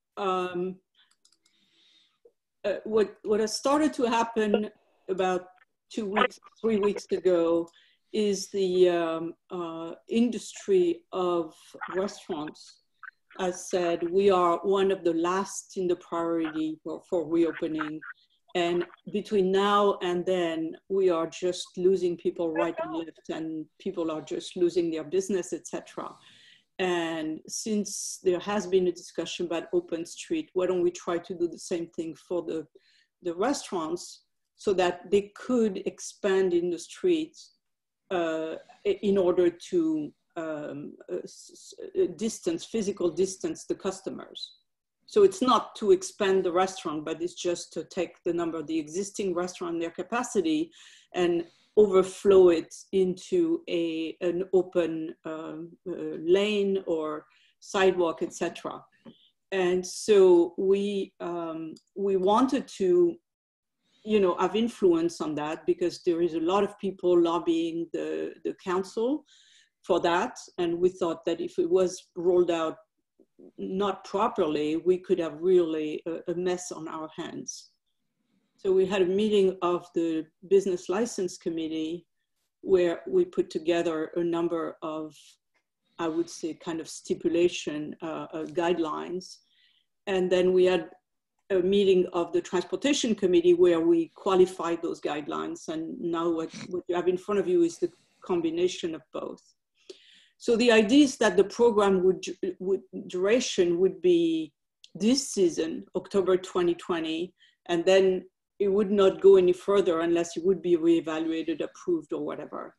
what has started to happen about 3 weeks ago is the industry of restaurants has said we are one of the last in the priority for reopening. And between now and then, we are just losing people right and left, and people are just losing their business, etc. And since there has been a discussion about open street, why don't we try to do the same thing for the restaurants, so that they could expand in the streets in order to physical distance the customers. So it's not to expand the restaurant, but it's just to take the number of the existing restaurant, their capacity, and overflow it into an open lane or sidewalk, etc. And so we wanted to, have influence on that, because there is a lot of people lobbying the council for that. And we thought that if it was rolled out not properly, we could have really a mess on our hands. So we had a meeting of the business license committee where we put together a number of I would say, kind of stipulation guidelines. And then we had a meeting of the Transportation Committee where we qualified those guidelines. And now what you have in front of you is the combination of both. So the idea is that the program duration would be this season, October 2020, and then it would not go any further unless it would be reevaluated, approved, or whatever.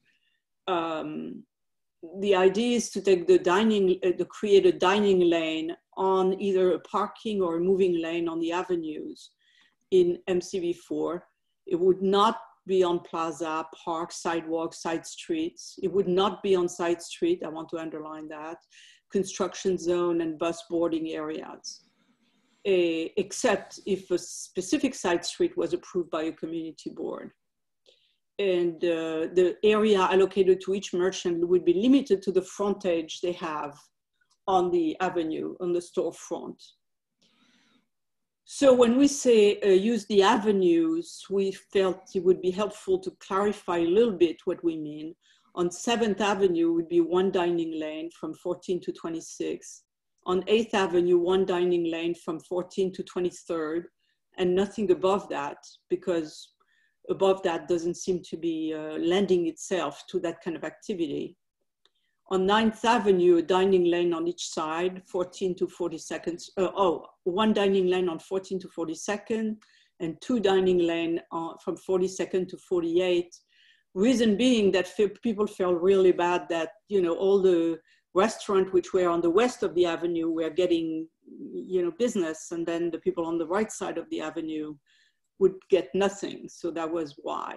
The idea is to take the create a dining lane on either a parking or a moving lane on the avenues in MCB4. It would not be on plaza, park, sidewalk, side streets. It would not be on side street, I want to underline that, construction zone and bus boarding areas, except if a specific side street was approved by a community board. And the area allocated to each merchant would be limited to the frontage they have on the avenue, on the storefront. So when we say use the avenues, we felt it would be helpful to clarify a little bit what we mean. On 7th Avenue would be one dining lane from 14 to 26. On 8th Avenue, one dining lane from 14 to 23rd, and nothing above that, because above that doesn't seem to be lending itself to that kind of activity. On 9th Avenue, a dining lane on each side, 14 to 42nd, one dining lane on 14 to 42nd, and two dining lane from 42nd to 48. Reason being that people felt really bad that, you know, all the restaurants which were on the west of the avenue were getting, you know, business, and then the people on the right side of the avenue would get nothing. So that was why.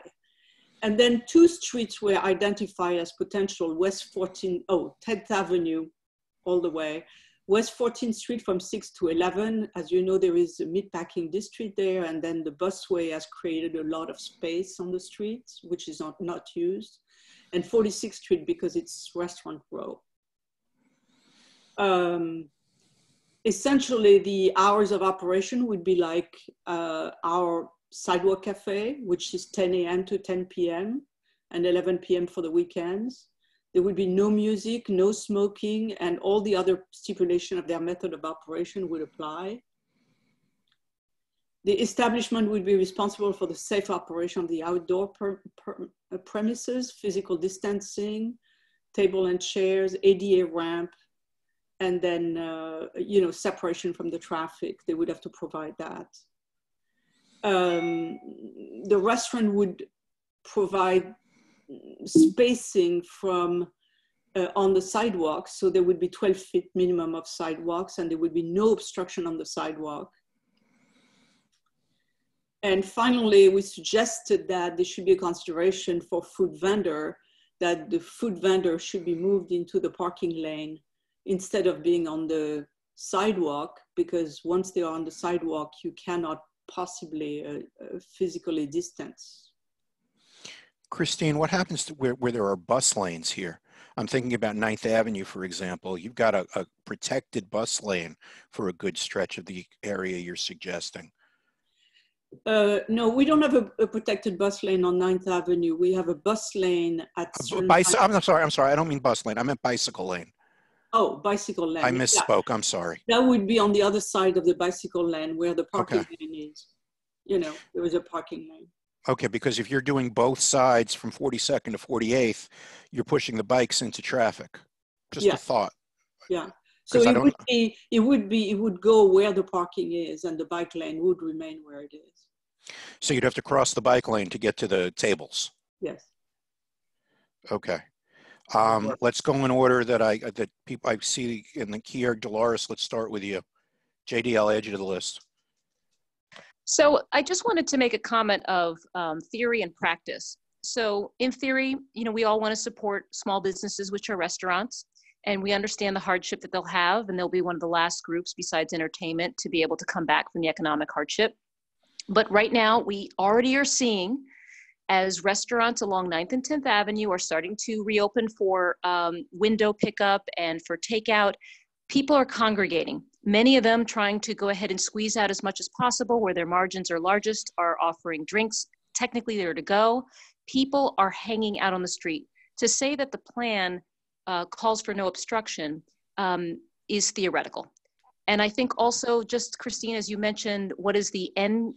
And then two streets were identified as potential: West 10th Avenue all the way, West 14th Street from 6 to 11. As you know, there is a meatpacking district there, and then the busway has created a lot of space on the streets, which is not used. And 46th Street because it's restaurant row. Essentially, the hours of operation would be like our Sidewalk Cafe, which is 10 a.m. to 10 p.m. and 11 p.m. for the weekends. There would be no music, no smoking, and all the other stipulation of their method of operation would apply. The establishment would be responsible for the safe operation of the outdoor premises, physical distancing, table and chairs, ADA ramp, and then you know, separation from the traffic. They would have to provide that. The restaurant would provide spacing from on the sidewalks, so there would be 12 feet minimum of sidewalks, and there would be no obstruction on the sidewalk. And finally, we suggested that there should be a consideration for food vendor, that the food vendor should be moved into the parking lane instead of being on the sidewalk, because once they are on the sidewalk, you cannot possibly physically distance. Christine, what happens to where there are bus lanes here? I'm thinking about 9th Avenue, for example. You've got a protected bus lane for a good stretch of the area you're suggesting. No, we don't have a protected bus lane on 9th Avenue. We have a bus lane at I'm sorry. I don't mean bus lane. I meant bicycle lane. Oh, bicycle lane. I misspoke. Yeah. I'm sorry. That would be on the other side of the bicycle lane where the parking lane is. You know, there is a parking lane. Okay, because if you're doing both sides from 42nd to 48th, you're pushing the bikes into traffic. Just a thought. Yeah. So it would go where the parking is, and the bike lane would remain where it is. So you'd have to cross the bike lane to get to the tables. Yes. Okay. Let's go in order that I see in the key here. Dolores, let's start with you. JD, I'll add you to the list. So I just wanted to make a comment of theory and practice. So in theory, you know, we all want to support small businesses, which are restaurants, and we understand the hardship that they'll have, and they'll be one of the last groups besides entertainment to be able to come back from the economic hardship. But right now, we already are seeing as restaurants along 9th and 10th Avenue are starting to reopen for window pickup and for takeout, people are congregating. Many of them trying to go ahead and squeeze out as much as possible where their margins are largest, are offering drinks. Technically, they're to go. People are hanging out on the street. To say that the plan calls for no obstruction is theoretical. And I think also, just Christine, as you mentioned, what is the end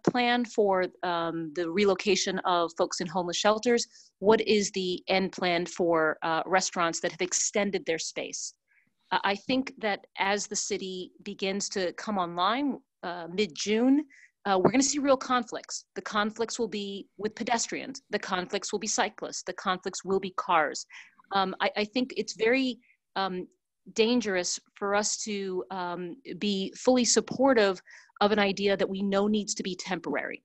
plan for the relocation of folks in homeless shelters? What is the end plan for restaurants that have extended their space? I think that as the city begins to come online mid-June, we're going to see real conflicts. The conflicts will be with pedestrians. The conflicts will be cyclists. The conflicts will be cars. I think it's very dangerous for us to be fully supportive of an idea that we know needs to be temporary.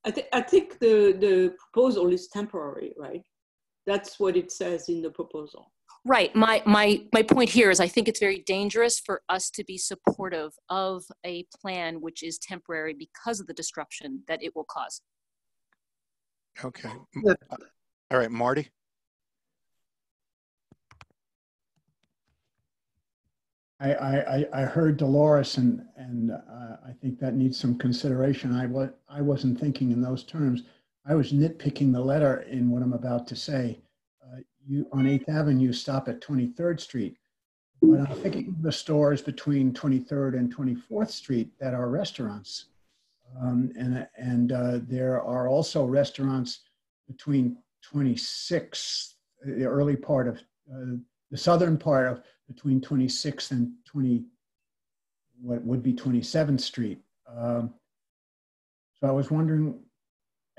I think the proposal is temporary, right? That's what it says in the proposal. Right. My point here is I think it's very dangerous for us to be supportive of a plan which is temporary because of the disruption that it will cause. Okay. All right, Marty. I heard Dolores, and I think that needs some consideration. I wasn't thinking in those terms. I was nitpicking the letter in what I'm about to say. You on 8th Avenue stop at 23rd Street, but I'm thinking of the stores between 23rd and 24th Street that are restaurants, and there are also restaurants between 26th, the early part of the southern part of between 26th and what would be 27th Street. So I was wondering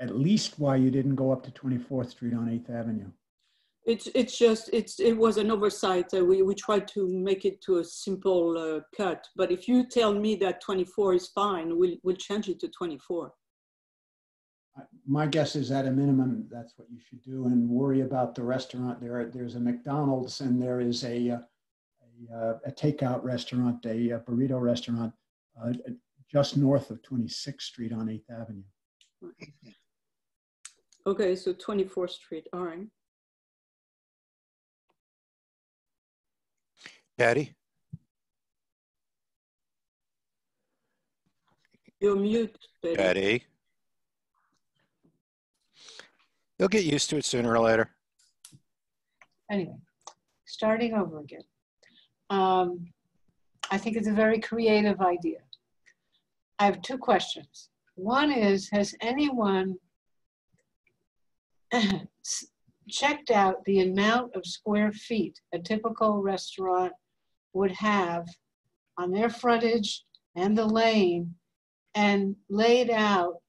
at least why you didn't go up to 24th Street on 8th Avenue. It was an oversight. We tried to make it to a simple cut, but if you tell me that 24 is fine, we'll change it to 24. My guess is at a minimum, that's what you should do, and worry about the restaurant. There's a McDonald's and there is a takeout restaurant, a burrito restaurant, just north of 26th Street on 8th Avenue. Okay, so 24th Street, all right. Patty? You're mute, Betty. Patty? You'll get used to it sooner or later. Anyway, starting over again. I think it's a very creative idea. I have two questions. One is, has anyone checked out the amount of square feet a typical restaurant would have on their frontage and the lane, and laid out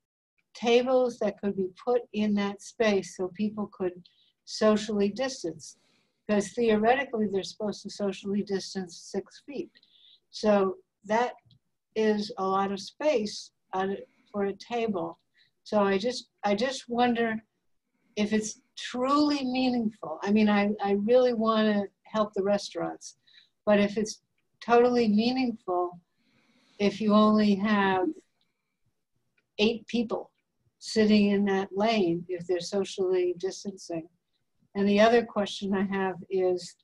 tables that could be put in that space so people could socially distance? Because theoretically, they're supposed to socially distance 6 feet. So that is a lot of space for a table. So I just wonder if it's truly meaningful. I mean, I really want to help the restaurants, but if it's totally meaningful, if you only have 8 people sitting in that lane, if they're socially distancing. And the other question I have is,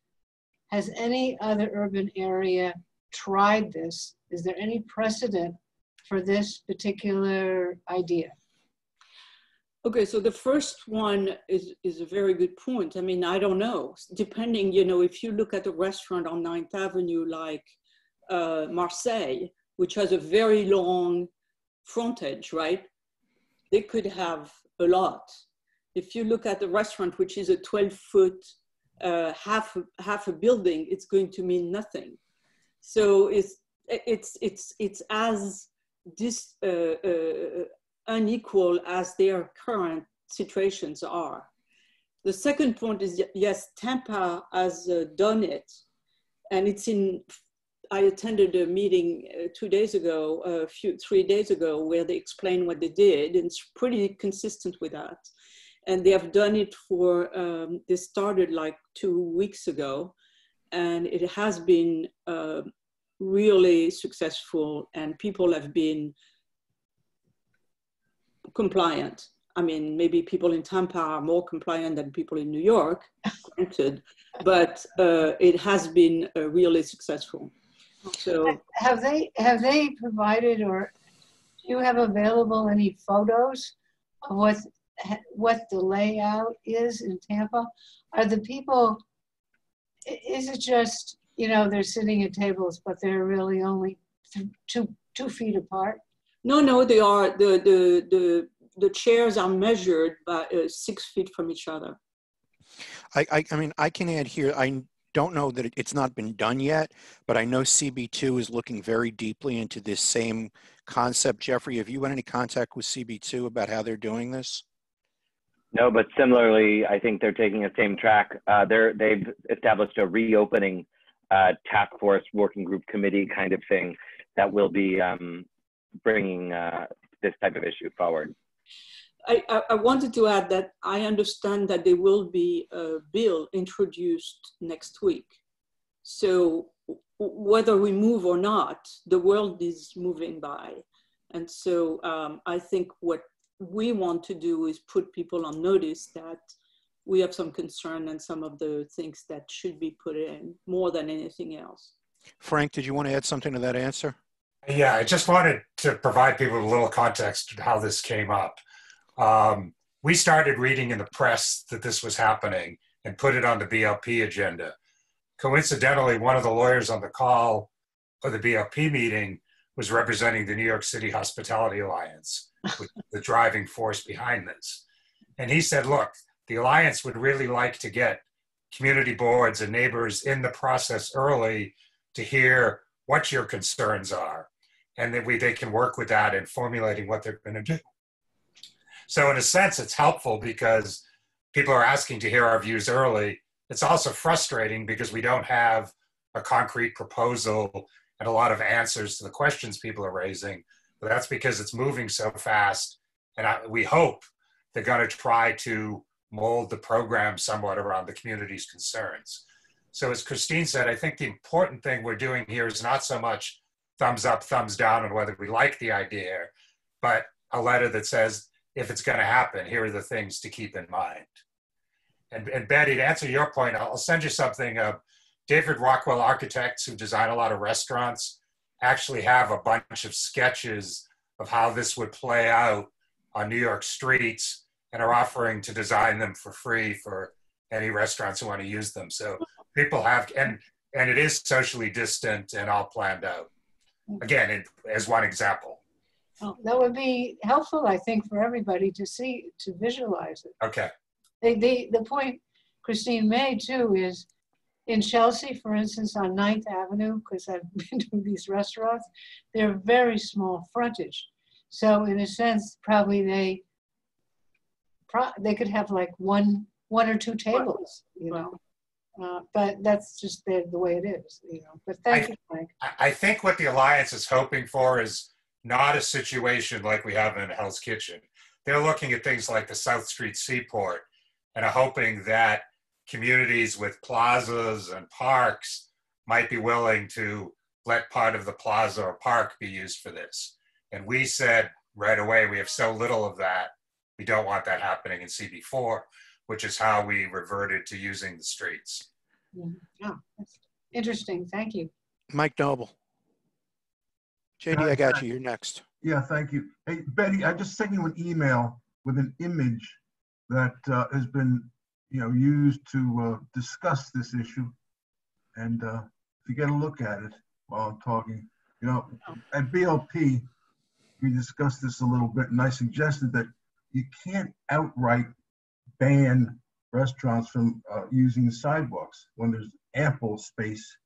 has any other urban area tried this? Is there any precedent for this particular idea? Okay, so the first one is a very good point. I mean, I don't know. Depending, you know, if you look at a restaurant on 9th Avenue like Marseille, which has a very long frontage, right? They could have a lot. If you look at the restaurant, which is a 12-foot, half a building, it's going to mean nothing. So it's as unequal as their current situations are. The second point is, yes, Tampa has done it, and it's in. I attended a meeting 3 days ago, where they explained what they did, and it's pretty consistent with that. And they have done it for, they started like 2 weeks ago, and it has been really successful, and people have been compliant. I mean, maybe people in Tampa are more compliant than people in New York, granted, but it has been really successful. So have they provided, or do you have available any photos of what the layout is in Tampa? Are the people is it just, they're sitting at tables, but they're really only 2 feet apart? No, they are, the chairs are measured by 6 feet from each other. I mean, I can add here, I don't know that it's not been done yet, but I know CB2 is looking very deeply into this same concept. Jeffrey, have you had any contact with CB2 about how they're doing this? No, but similarly, I think they're taking the same track. They've established a reopening task force working group committee kind of thing that will be bringing this type of issue forward. I wanted to add that I understand that there will be a bill introduced next week. So whether we move or not, the world is moving by. And so I think what we want to do is put people on notice that we have some concern and some of the things that should be put in more than anything else. Frank, did you want to add something to that answer? Yeah, I just wanted to provide people with a little context to how this came up. We started reading in the press that this was happening and put it on the BLP agenda. Coincidentally, one of the lawyers on the call for the BLP meeting was representing the New York City Hospitality Alliance, with the driving force behind this. And he said, look, the Alliance would really like to get community boards and neighbors in the process early to hear what your concerns are. And that they can work with that in formulating what they're going to do. So in a sense, it's helpful because people are asking to hear our views early. It's also frustrating because we don't have a concrete proposal and a lot of answers to the questions people are raising. But that's because it's moving so fast. And we hope they're going to try to mold the program somewhat around the community's concerns. So as Christine said, I think the important thing we're doing here is not so much thumbs up, thumbs down on whether we like the idea, but a letter that says, if it's going to happen, here are the things to keep in mind. And Betty, to answer your point, I'll send you something. David Rockwell Architects, who design a lot of restaurants, actually have a bunch of sketches of how this would play out on New York streets and are offering to design them for free for any restaurants who want to use them. So people have, and it is socially distant and all planned out. Again, as one example. Well, that would be helpful, I think, for everybody to see, to visualize it. Okay. The point Christine made too is in Chelsea, for instance, on 9th Avenue, because I've been to these restaurants, they're very small frontage. So in a sense, probably they could have like one or two tables, but that's just the way it is, But thank you, Frank. I think what the Alliance is hoping for is not a situation like we have in Hell's Kitchen. They're looking at things like the South Street Seaport and are hoping that communities with plazas and parks might be willing to let part of the plaza or park be used for this. And we said right away, we have so little of that, we don't want that happening in CB4, which is how we reverted to using the streets. Oh, that's interesting. Thank you. Mike Noble. JD, I got you. You're next. Yeah, thank you. Hey, Betty, I just sent you an email with an image that has been, used to discuss this issue. And if you get a look at it while I'm talking, at BLP, we discussed this a little bit, and I suggested that you can't outright ban restaurants from using sidewalks when there's ample space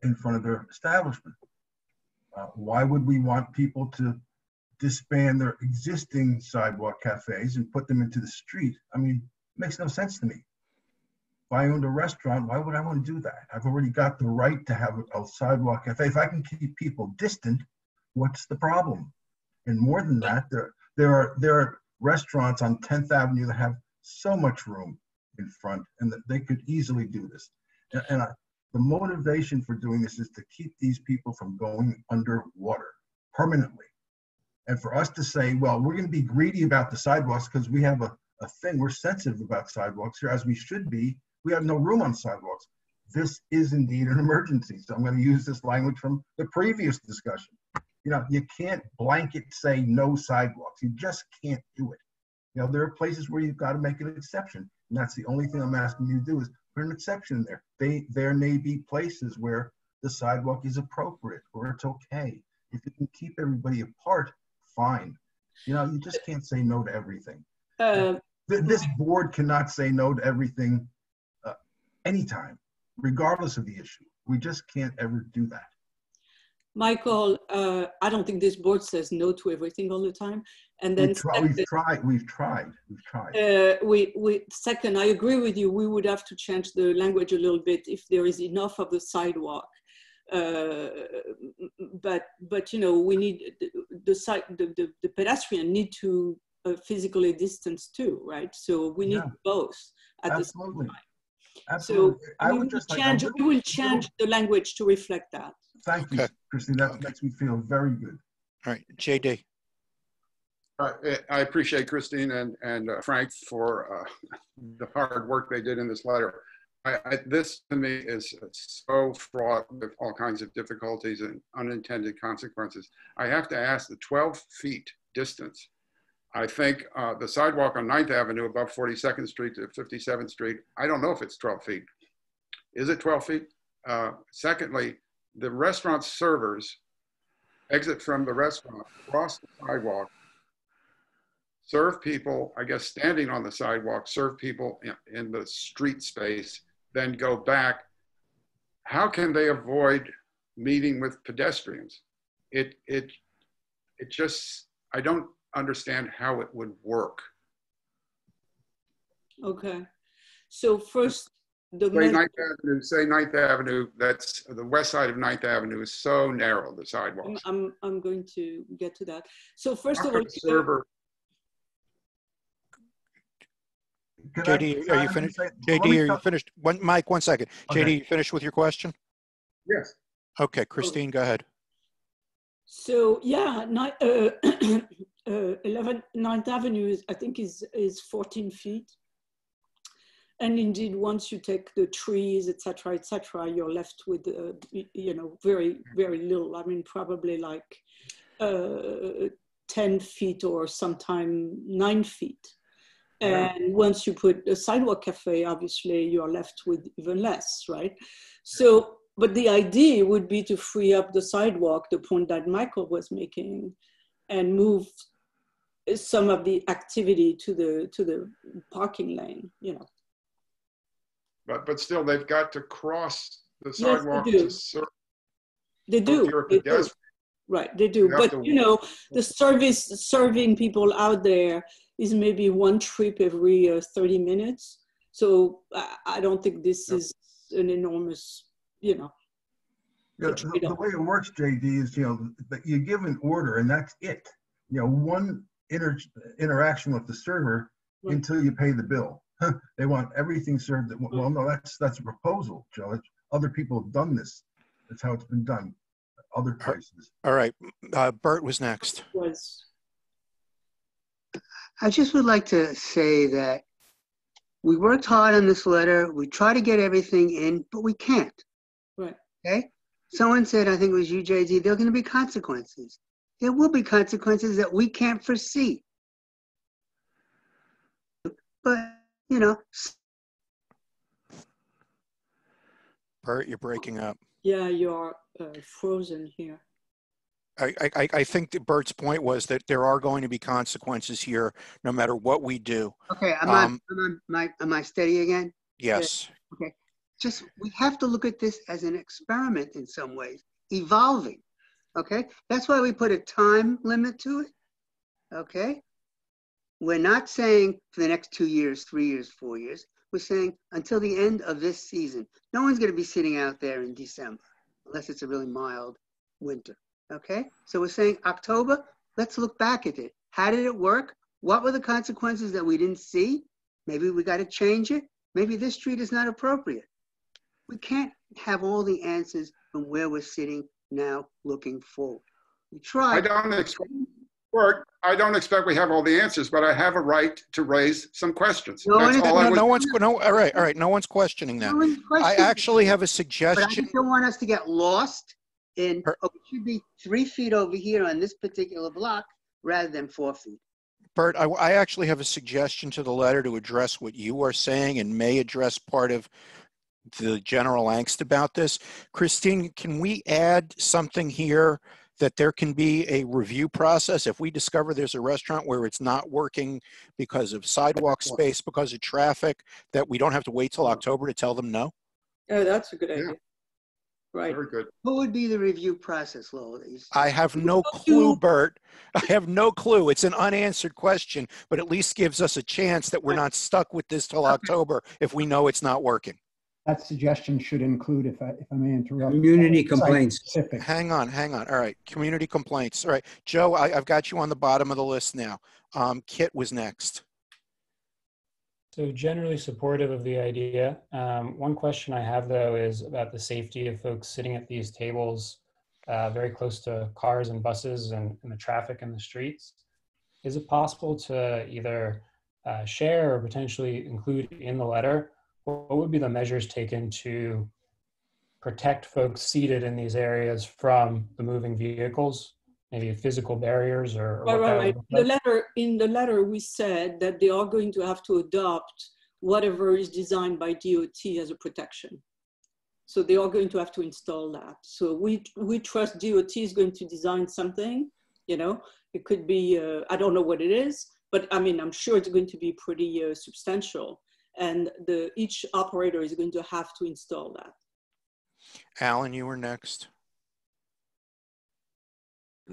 in front of their establishment. Why would we want people to disband their existing sidewalk cafes and put them into the street? I mean, it makes no sense to me. If I owned a restaurant, why would I want to do that? I've already got the right to have a sidewalk cafe. If I can keep people distant, what's the problem? And more than that, there are restaurants on 10th Avenue that have so much room in front and that they could easily do this. And the motivation for doing this is to keep these people from going underwater permanently. And for us to say, well, we're going to be greedy about the sidewalks because we have a thing, we're sensitive about sidewalks here, as we should be. We have no room on sidewalks. This is indeed an emergency. So I'm going to use this language from the previous discussion. You can't blanket say no sidewalks. You just can't do it. There are places where you've got to make an exception. And that's the only thing I'm asking you to do is put an exception there. There may be places where the sidewalk is appropriate or it's okay. If you can keep everybody apart, fine. You know, you just can't say no to everything. This board cannot say no to everything anytime, regardless of the issue. We just can't ever do that. Michael, I don't think this board says no to everything all the time. And then we've tried. Second, I agree with you. We would have to change the language a little bit if there is enough of the sidewalk. But you know, we need the pedestrian need to physically distance too, right? So we need both at the same time. Absolutely. So we will change the language to reflect that. Thank you, Christine. That makes me feel very good. All right, JD. I appreciate Christine and Frank for the hard work they did in this letter. This to me is so fraught with all kinds of difficulties and unintended consequences. I have to ask, the 12 feet distance, I think the sidewalk on 9th Avenue above 42nd Street to 57th Street, I don't know if it's 12 feet. Is it 12 feet? Secondly, the restaurant servers exit from the restaurant, cross the sidewalk, serve people, I guess, standing on the sidewalk, serve people in the street space, then go back. How can they avoid meeting with pedestrians? It just, I don't understand how it would work. Okay, so first, say 9th Avenue, that's the west side of 9th Avenue is so narrow, the sidewalks. I'm going to get to that. So first of all, JD, are you finished? JD, are you finished? Mike, 1 second. Okay. JD, you finished with your question? Yes. Okay, Christine, go ahead. So yeah, 9th Avenue I think is 14 feet. And indeed, once you take the trees, et cetera, you're left with, you know, very, very little. I mean, probably like 10 feet or sometime 9 feet. And once you put a sidewalk cafe, obviously you're left with even less, right? So, but the idea would be to free up the sidewalk, the point that Michael was making, and move some of the activity to the parking lane, you know. But still, they've got to cross the sidewalk to serve. They do. Right, they do. But you know, the serving people out there is maybe one trip every 30 minutes. So I don't think this is an enormous, you know. Yeah, the way it works, JD, is, you know, that you give an order and that's it. You know, one interaction with the server until you pay the bill. They want everything served. Well, no, that's a proposal, Joe. Other people have done this. That's how it's been done. Other places. All right, Bert was next. I just would like to say that we worked hard on this letter. We try to get everything in, but we can't. Right. Okay? Someone said, I think it was you, JD, there are going to be consequences. There will be consequences that we can't foresee. But, you know. Bert, you're breaking up. Yeah, you're frozen here. I think that Bert's point was that there are going to be consequences here, no matter what we do. Okay, am I steady again? Yes. Okay, just we have to look at this as an experiment in some ways, evolving. Okay, that's why we put a time limit to it. Okay, we're not saying for the next 2 years, 3 years, 4 years. We're saying until the end of this season. No one's going to be sitting out there in December, unless it's a really mild winter. Okay, so we're saying October, let's look back at it. How did it work? What were the consequences that we didn't see? Maybe we got to change it. Maybe this street is not appropriate. We can't have all the answers from where we're sitting now looking forward. We try. I don't expect we have all the answers, but I have a right to raise some questions. All right. No one's questioning that. I actually have a suggestion. But I just don't want us to get lost in, it should be 3 feet over here on this particular block rather than 4 feet. Bert, I actually have a suggestion to the letter to address what you are saying and may address part of the general angst about this. Christine, can we add something here that there can be a review process if we discover there's a restaurant where it's not working because of sidewalk space, because of traffic, that we don't have to wait till October to tell them no? Oh, that's a good idea. Right. Very good. What would be the review process, Lowell? I have no clue, Bert. I have no clue. It's an unanswered question, but at least gives us a chance that we're not stuck with this till October if we know it's not working. That suggestion should include, if I may interrupt, community complaints. Specific. Hang on. All right, community complaints. All right, Joe, I've got you on the bottom of the list now. Kit was next. So generally supportive of the idea. One question I have though is about the safety of folks sitting at these tables very close to cars and buses and the traffic in the streets. Is it possible to either share or potentially include in the letter what would be the measures taken to protect folks seated in these areas from the moving vehicles? Maybe physical barriers or right. In the letter, we said that they are going to have to adopt whatever is designed by DOT as a protection. So they are going to have to install that. So we trust DOT is going to design something, you know, it could be, I don't know what it is, but I mean, I'm sure it's going to be pretty substantial. And each operator is going to have to install that. Alan, you were next.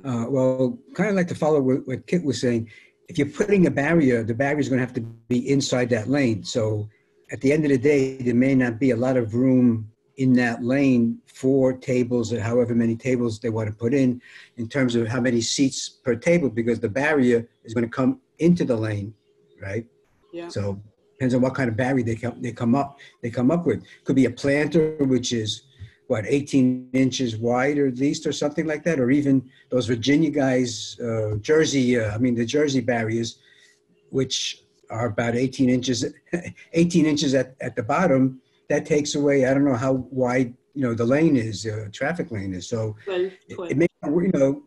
Well, kind of like to follow what Kit was saying. If you're putting a barrier, the barrier is going to have to be inside that lane. So at the end of the day, there may not be a lot of room in that lane for tables or however many tables they want to put in terms of how many seats per table, because the barrier is going to come into the lane, right? Yeah. So depends on what kind of barrier they come up with. Could be a planter, which is what, 18 inches wide or at least, or something like that, or even those Virginia guys, the Jersey barriers, which are about 18 inches, 18 inches at the bottom. That takes away, I don't know how wide, the lane is, traffic lane is. So it may,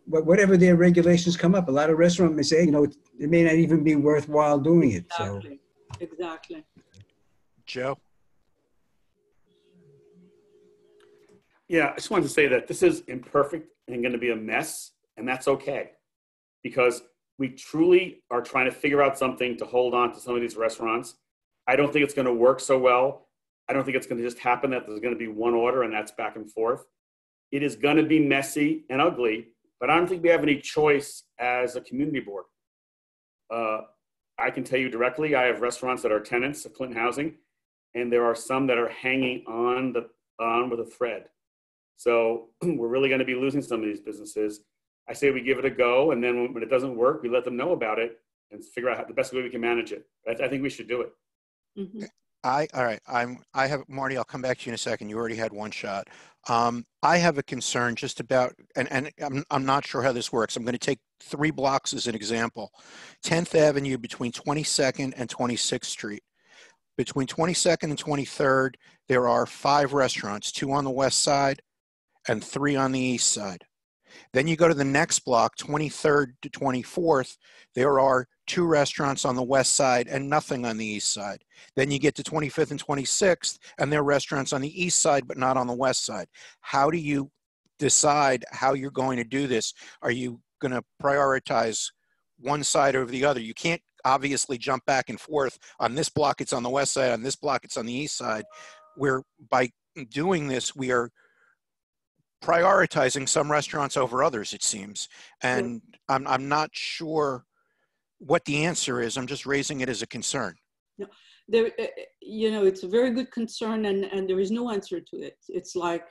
whatever their regulations come up, a lot of restaurants may say, it may not even be worthwhile doing it. Exactly. Exactly. Joe? Yeah, I just wanted to say that this is imperfect and going to be a mess, and that's okay. Because we truly are trying to figure out something to hold on to some of these restaurants. I don't think it's going to work so well. I don't think it's going to just happen that there's going to be one order and that's back and forth. It is going to be messy and ugly, but I don't think we have any choice as a community board. I can tell you directly, I have restaurants that are tenants of Clinton Housing, and there are some that are hanging on with a thread. So we're really going to be losing some of these businesses. I say we give it a go, and then when it doesn't work, we let them know about it and figure out the best way we can manage it. I think we should do it. Mm-hmm. All right. I have Marty. I'll come back to you in a second. You already had one shot. I have a concern just about, and I'm not sure how this works. I'm going to take 3 blocks as an example. 10th Avenue between 22nd and 26th Street. Between 22nd and 23rd, there are 5 restaurants, 2 on the west side and 3 on the east side. Then you go to the next block, 23rd to 24th, there are 2 restaurants on the west side and nothing on the east side. Then you get to 25th and 26th, and there are restaurants on the east side but not on the west side. How do you decide how you're going to do this? Are you going to prioritize one side over the other? You can't obviously jump back and forth. On this block, it's on the west side. On this block, it's on the east side. Where by doing this, we are prioritizing some restaurants over others, it seems. And I'm not sure what the answer is. I'm just raising it as a concern. No, there, it's a very good concern, and there is no answer to it. It's like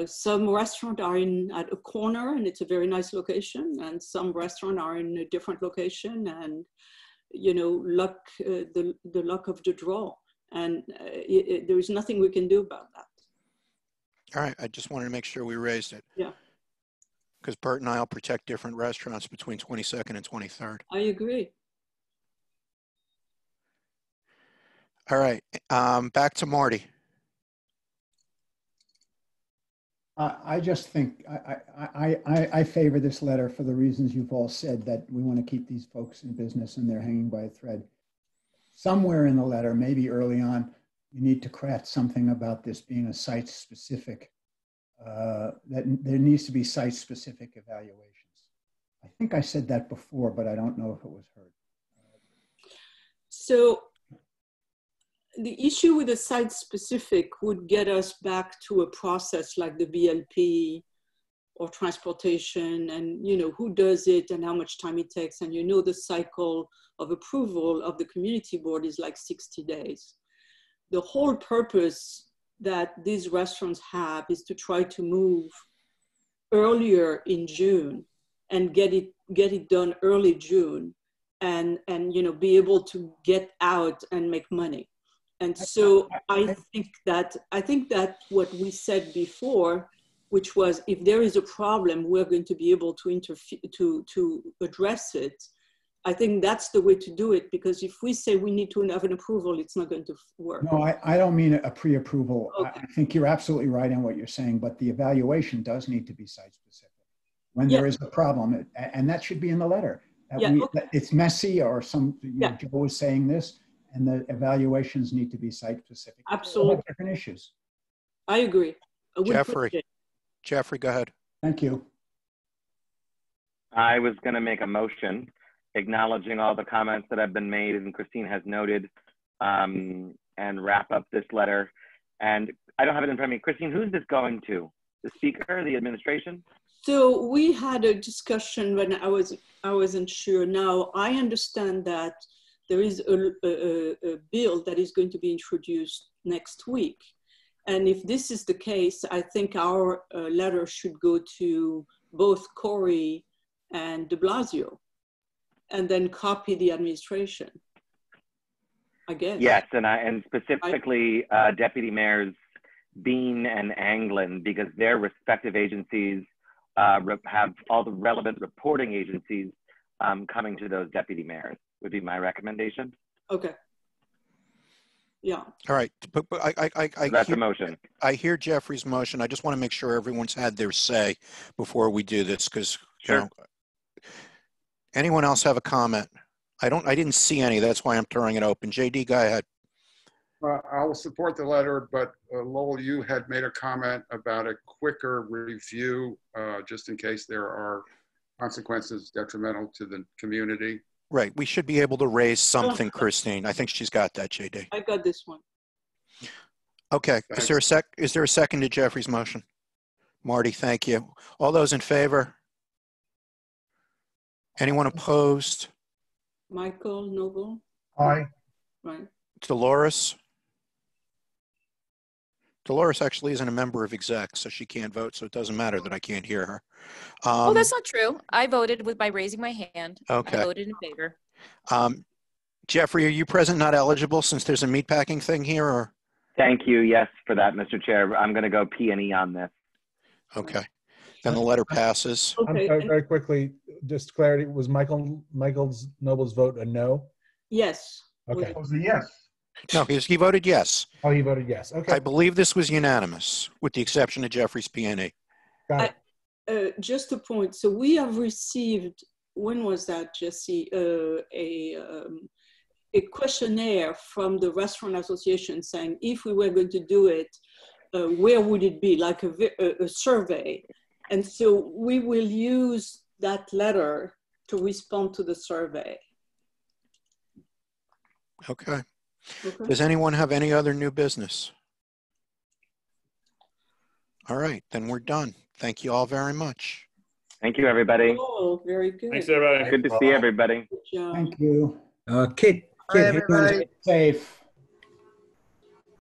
some restaurants are at a corner, and it's a very nice location, and some restaurants are in a different location, and luck, the luck of the draw, and there is nothing we can do about that. All right, I just wanted to make sure we raised it. Yeah. Because Bert and I will protect different restaurants between 22nd and 23rd. I agree. All right, back to Marty. I just think I favor this letter for the reasons you've all said, that we want to keep these folks in business and they're hanging by a thread. Somewhere in the letter, maybe early on, you need to craft something about this being a site-specific, that there needs to be site-specific evaluations. I think I said that before, but I don't know if it was heard. So the issue with the site-specific would get us back to a process like the BLP or transportation, and who does it and how much time it takes, and the cycle of approval of the community board is like 60 days. The whole purpose that these restaurants have is to try to move earlier in June and get it done early June, and be able to get out and make money. And so I think that what we said before, which was if there is a problem, we're going to be able to interfere to address it. I think that's the way to do it, because if we say we need to have an approval, it's not going to work. No, I don't mean a pre-approval. Okay. I think you're absolutely right in what you're saying, but the evaluation does need to be site-specific. When there is a problem, and that should be in the letter. That it's messy, or Joe was saying this, and the evaluations need to be site-specific. Absolutely. Different issues. I agree. Jeffrey, go ahead. Thank you. I was going to make a motion acknowledging all the comments that have been made and Christine has noted, and wrap up this letter. And I don't have it in front of me. Christine, who's this going to? The speaker, the administration? So we had a discussion when I wasn't sure. Now I understand that there is a bill that is going to be introduced next week. And if this is the case, I think our letter should go to both Corey and de Blasio, and then copy the administration, I guess. Yes, and specifically Deputy Mayors Bean and Anglin, because their respective agencies have all the relevant reporting agencies coming to those deputy mayors, would be my recommendation. Okay. Yeah. All right, but that's a motion. I hear Jeffrey's motion. I just want to make sure everyone's had their say before we do this, because anyone else have a comment? I didn't see any. That's why I'm throwing it open. JD, go ahead. I will support the letter, but Lowell, you had made a comment about a quicker review, just in case there are consequences detrimental to the community. Right. We should be able to raise something, Christine. I think she's got that, JD. I got this one. Okay. Is there a second to Jeffrey's motion? Marty, thank you. All those in favor? Anyone opposed? Michael Noble. Aye. Right. Dolores? Dolores actually isn't a member of exec, so she can't vote, so it doesn't matter that I can't hear her. Oh, that's not true. I voted by raising my hand. Okay. I voted in favor. Jeffrey, are you present not eligible since there's a meatpacking thing here, or? Thank you, yes, for that, Mr. Chair. I'm going to go P&E on this. Okay. Then the letter passes. Okay. I'm sorry, very quickly, just clarity, was Michael Noble's vote a no? Yes. Okay. It was a yes. No, he voted yes. Oh, he voted yes. Okay. I believe this was unanimous, with the exception of Jeffrey's P&E. Got it. Just a point. So we have received, when was that, Jesse? A questionnaire from the Restaurant Association saying if we were going to do it, where would it be? Like a survey. And so we will use that letter to respond to the survey. Okay. Does anyone have any other new business? All right, then we're done. Thank you all very much. Thank you, everybody. Oh, very good. Thanks, everybody. Good to see everybody. Good job. Thank you. Kit, Bye, hang on. everybody. Safe.